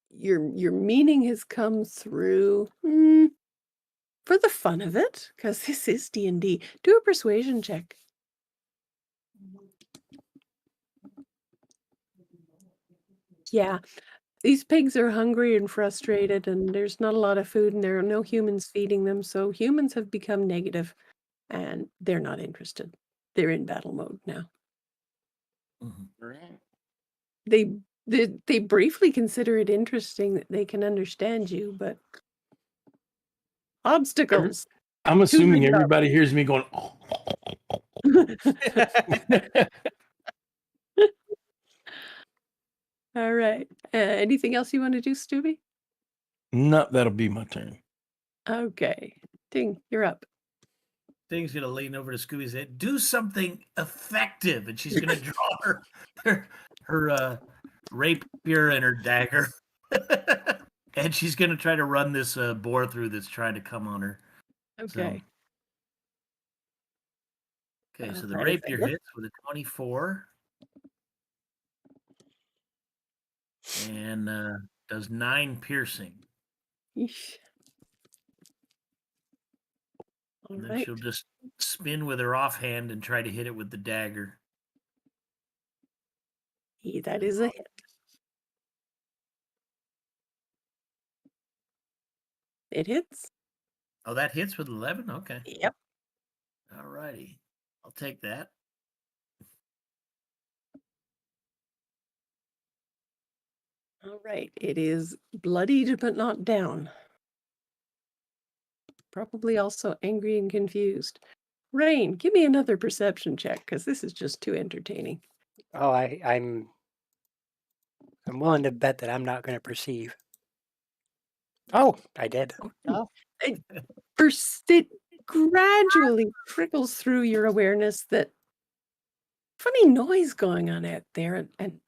Your meaning has come through for the fun of it, because this is D&D. Do a persuasion check. Yeah, these pigs are hungry and frustrated, and there's not a lot of food, and there are no humans feeding them, so humans have become negative, and they're not interested. They're in battle mode now. Mhm. They briefly consider it interesting that they can understand you, but obstacles. I'm assuming red everybody hears me going, All right. Anything else you want to do, Stubby? no, that'll be my turn. Okay. Ting, you're up. Thing's gonna lean over to Scooby's head, do something effective, and she's gonna draw her rapier and her dagger, and she's gonna try to run this boar through that's trying to come on her. Okay. Okay, so the that is a rapier hit. hits with a 24 and does 9 piercing. Yeesh. All And then right. she'll just spin with her offhand and try to hit it with the dagger. That is a hit. It hits. Oh, that hits with 11? Okay. Yep. All righty. I'll take that. All right. It is bloodied but not down. probably also angry and confused. Rain, give me another perception check, because this is just too entertaining. Oh, I'm willing to bet that I'm not going to perceive. Oh, I did. Oh, It gradually trickles through your awareness that funny noise going on out there, and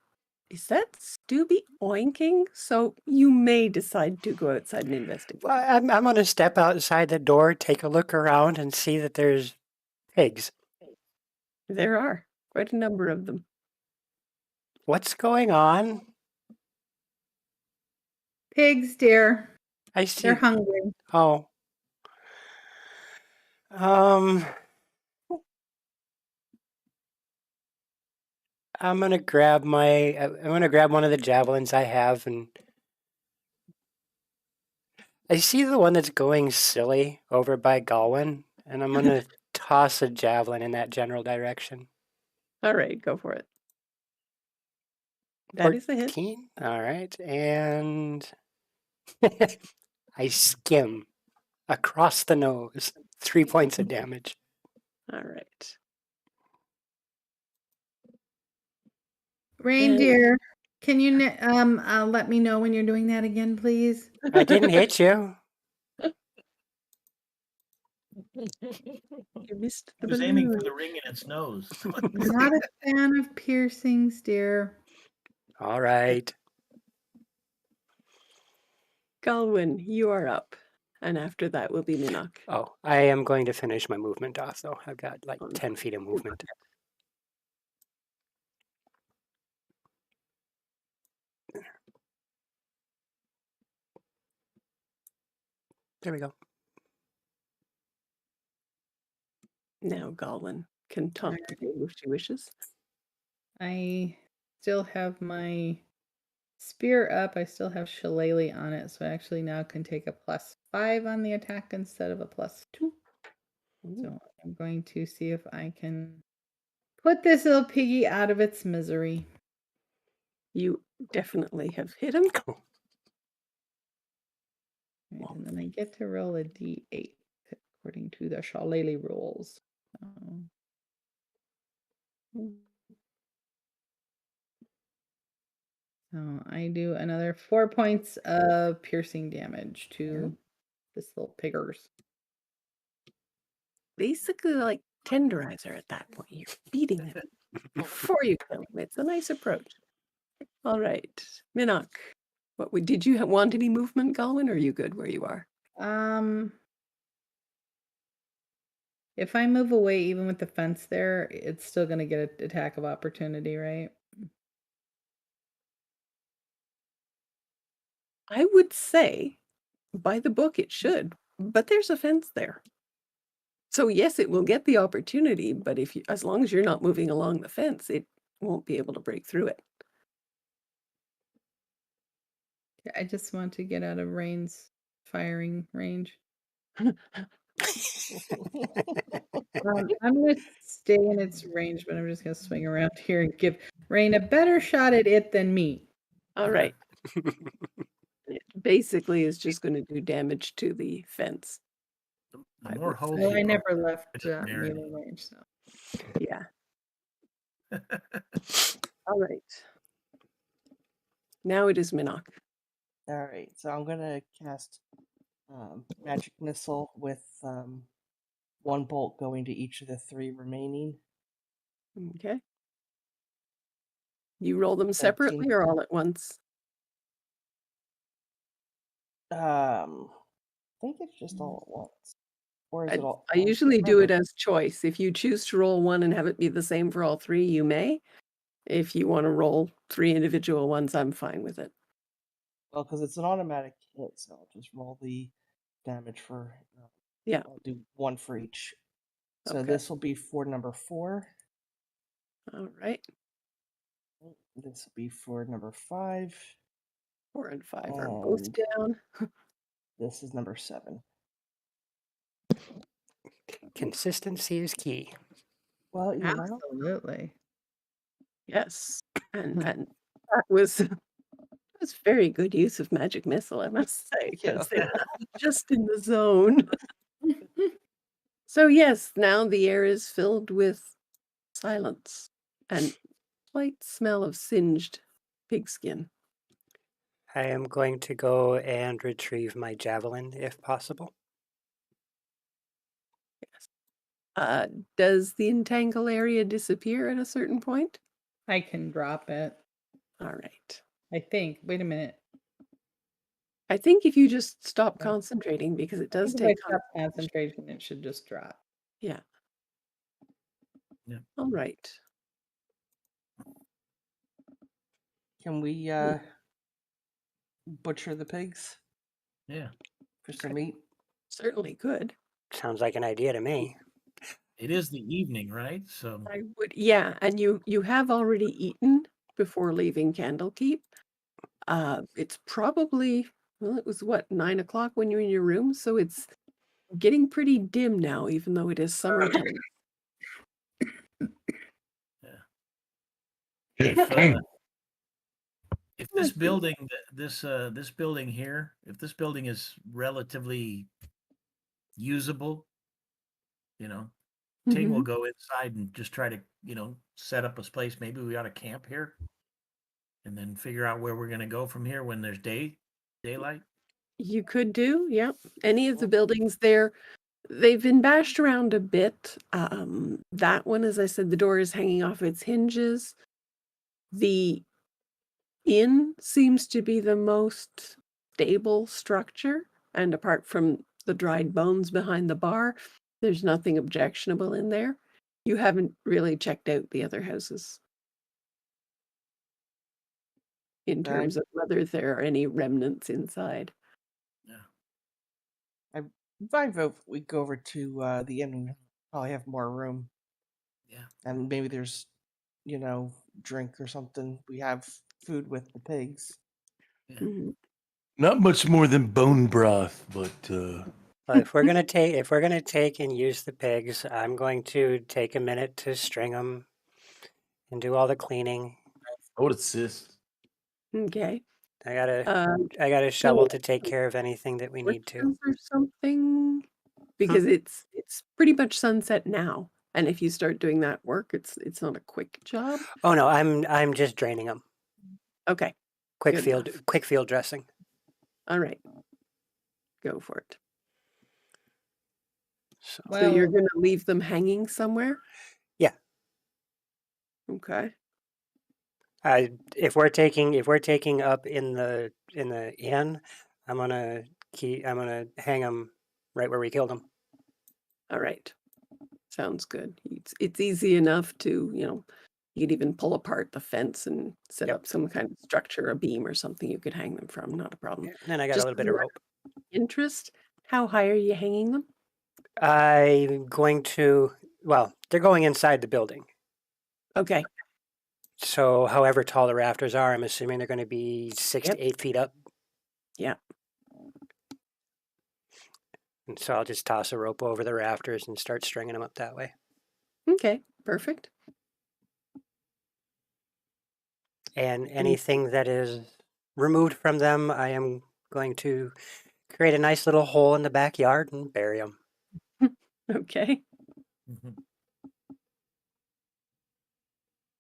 is that Stubby oinking? So you may decide to go outside and investigate. Well, I'm going to step outside the door, take a look around, and see that there's pigs. There are quite a number of them. What's going on? Pigs, dear. I see. They're hungry. Oh. I'm gonna grab one of the javelins I have, and I see the one that's going silly over by Galwin, and I'm gonna toss a javelin in that general direction. All right, go for it. That is a hit. 14? All right, and I skim across the nose. 3 points of damage. All right. Reindeer, can you let me know when you're doing that again, please? I didn't hit you. You missed I the was aiming for balloon. the ring in its nose. Not a fan of piercings, dear. All right. Galwin, you are up. And after that will be Minok. Oh, I am going to finish my movement off, though. I've got like On 10 feet of movement. There we go. Now Galwin can talk to you if she wishes. I still have my spear up. I still have shillelagh on it, so I actually now can take a +5 on the attack instead of a +2. So I'm going to see if I can put this little piggy out of its misery. You definitely have hit him. Right, and then I get to roll a d8 according to the shillelagh rules. So I do another 4 points of piercing damage to this little piggers. Basically like tenderizer at that point. You're beating him before you kill him. It's a nice approach. All right. Minok, did you want any movement, Galwin, or are you good where you are? If I move away, even with the fence there, it's still going to get an attack of opportunity, right? I would say by the book it should, but there's a fence there. So yes, it will get the opportunity, but as long as you're not moving along the fence, it won't be able to break through it. I just want to get out of Rain's firing range. I'm going to stay in its range, but I'm just going to swing around here and give Rain a better shot at it than me. All right. It basically is just going to do damage to the fence. The more holes Well, you I poke, never left it's narrative. melee range, so. Yeah. All right. Now it is Minok. all right. So I'm gonna cast magic missile with one bolt going to each of the 3 remaining. Okay. You roll them separately or all at once? I think it's just all at once. Or is it all? I usually do it as choice. If you choose to roll one and have it be the same for all 3, you may. If you want to roll 3 individual ones, I'm fine with it. Well, because it's an automatic hit, so I'll just roll the damage for. Yeah. I'll do 1 for each. So Okay. this will be for number 4. All right. This will be for number 5. 4 and 5 are both down. This is number 7. Consistency is key. Well, you know. Absolutely. Yes. And that was very good use of magic missile, I must say, because it was just in the zone. So yes, now the air is filled with silence and slight smell of singed pigskin. I am going to go and retrieve my javelin if possible. Uh, does the entangle area disappear at a certain point? I can drop it. All right. I think. Wait a minute. I think if you just stop Yeah. concentrating, because it I does think if I take stop concentration. concentration, it should just drop. Yeah. Yeah. All right. Can we butcher the pigs Yeah. for some meat? Certainly could. Sounds like an idea to me. It is the evening, right? So I would, yeah, and you have already eaten before leaving Candlekeep. It's probably, well, it was what, 9 o'clock when you're in your room, so it's getting pretty dim now, even though it is summertime. if this Let's see. building, this building here, if this building is relatively usable, Ting will Mhm. go inside and just try to, set up a place. Maybe we ought to camp here and then figure out where we're going to go from here when there's daylight. You could do, yeah. Any of the buildings there, they've been bashed around a bit. That one, as I said, the door is hanging off its hinges. The inn seems to be the most stable structure, and apart from the dried bones behind the bar, there's nothing objectionable in there. You haven't really checked out the other houses in terms of whether there are any remnants inside. I vote we go over to the inn. We probably have more room, Yeah. and maybe there's, drink or something. We have food with the pigs. Yeah. Mhm. Not much more than bone broth, but Well, if we're gonna take and use the pigs, I'm going to take a minute to string them and do all the cleaning. I would assist. Okay. I got a Um, I got a so shovel to take care of anything that we need to. torches or something? Because it's pretty much sunset now, and if you start doing that work, it's not a quick job. Oh no, I'm just draining them. Okay, Quick good field enough. quick field dressing. All right, go for it. So So you're Well, gonna leave them hanging somewhere? yeah, Okay. if we're taking up in the inn, I'm gonna hang them right where we killed them. All right. Sounds good. It's easy enough to, you could even pull apart the fence and set Yep. up some kind of structure, a beam or something you could hang them from, not a problem. And then I got Just a little as bit of a rope. interest, how high are you hanging them? I'm going to. Well, they're going inside the building. Okay. So, however tall the rafters are, I'm assuming they're going to be 6 Yep. to 8 feet up. Yeah. And so I'll just toss a rope over the rafters and start stringing them up that way. Okay. Perfect. And anything that is removed from them, I am going to create a nice little hole in the backyard and bury them. Okay. Mhm.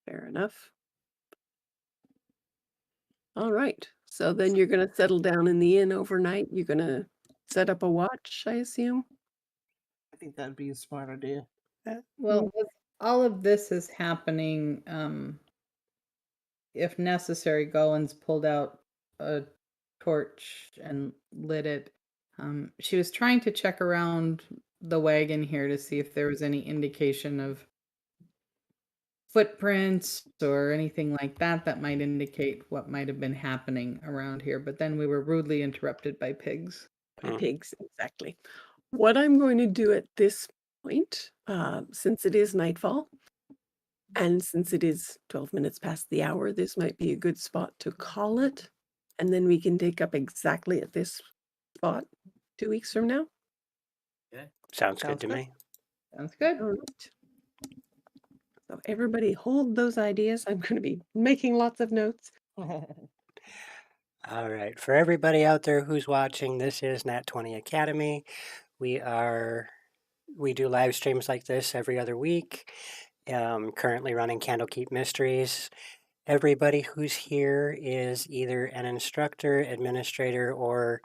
Fair enough. All right. So then you're going to settle down in the inn overnight. You're going to set up a watch, I assume? I think that'd be a smart idea. well, as all of this is happening, if necessary, Gowan's pulled out a torch and lit it. She was trying to check around the wagon here to see if there was any indication of footprints or anything like that that might indicate what might have been happening around here. But then we were rudely interrupted by pigs. By Hmm. pigs, exactly. What I'm going to do at this point, since it is nightfall, and since it is 12 minutes past the hour, this might be a good spot to call it. And then we can take up exactly at this spot 2 weeks from now. Sounds good Sounds to good. me. Sounds good. All right. So everybody hold those ideas. I'm going to be making lots of notes. All right. For everybody out there who's watching, this is Nat 20 Academy. We are We do live streams like this every other week. Currently running Candlekeep Mysteries. Everybody who's here is either an instructor, administrator, or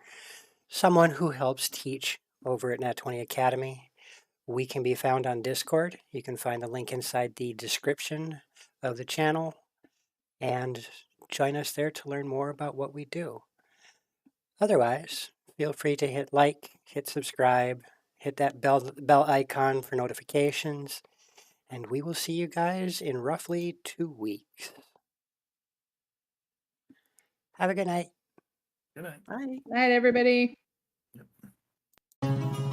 someone who helps teach over at Nat 20 Academy. We can be found on Discord. You can find the link inside the description of the channel and join us there to learn more about what we do. Otherwise, feel free to hit like, hit subscribe, hit that bell icon for notifications, and we will see you guys in roughly 2 weeks. Have a good night. Good night. Bye. Night, everybody. Yep.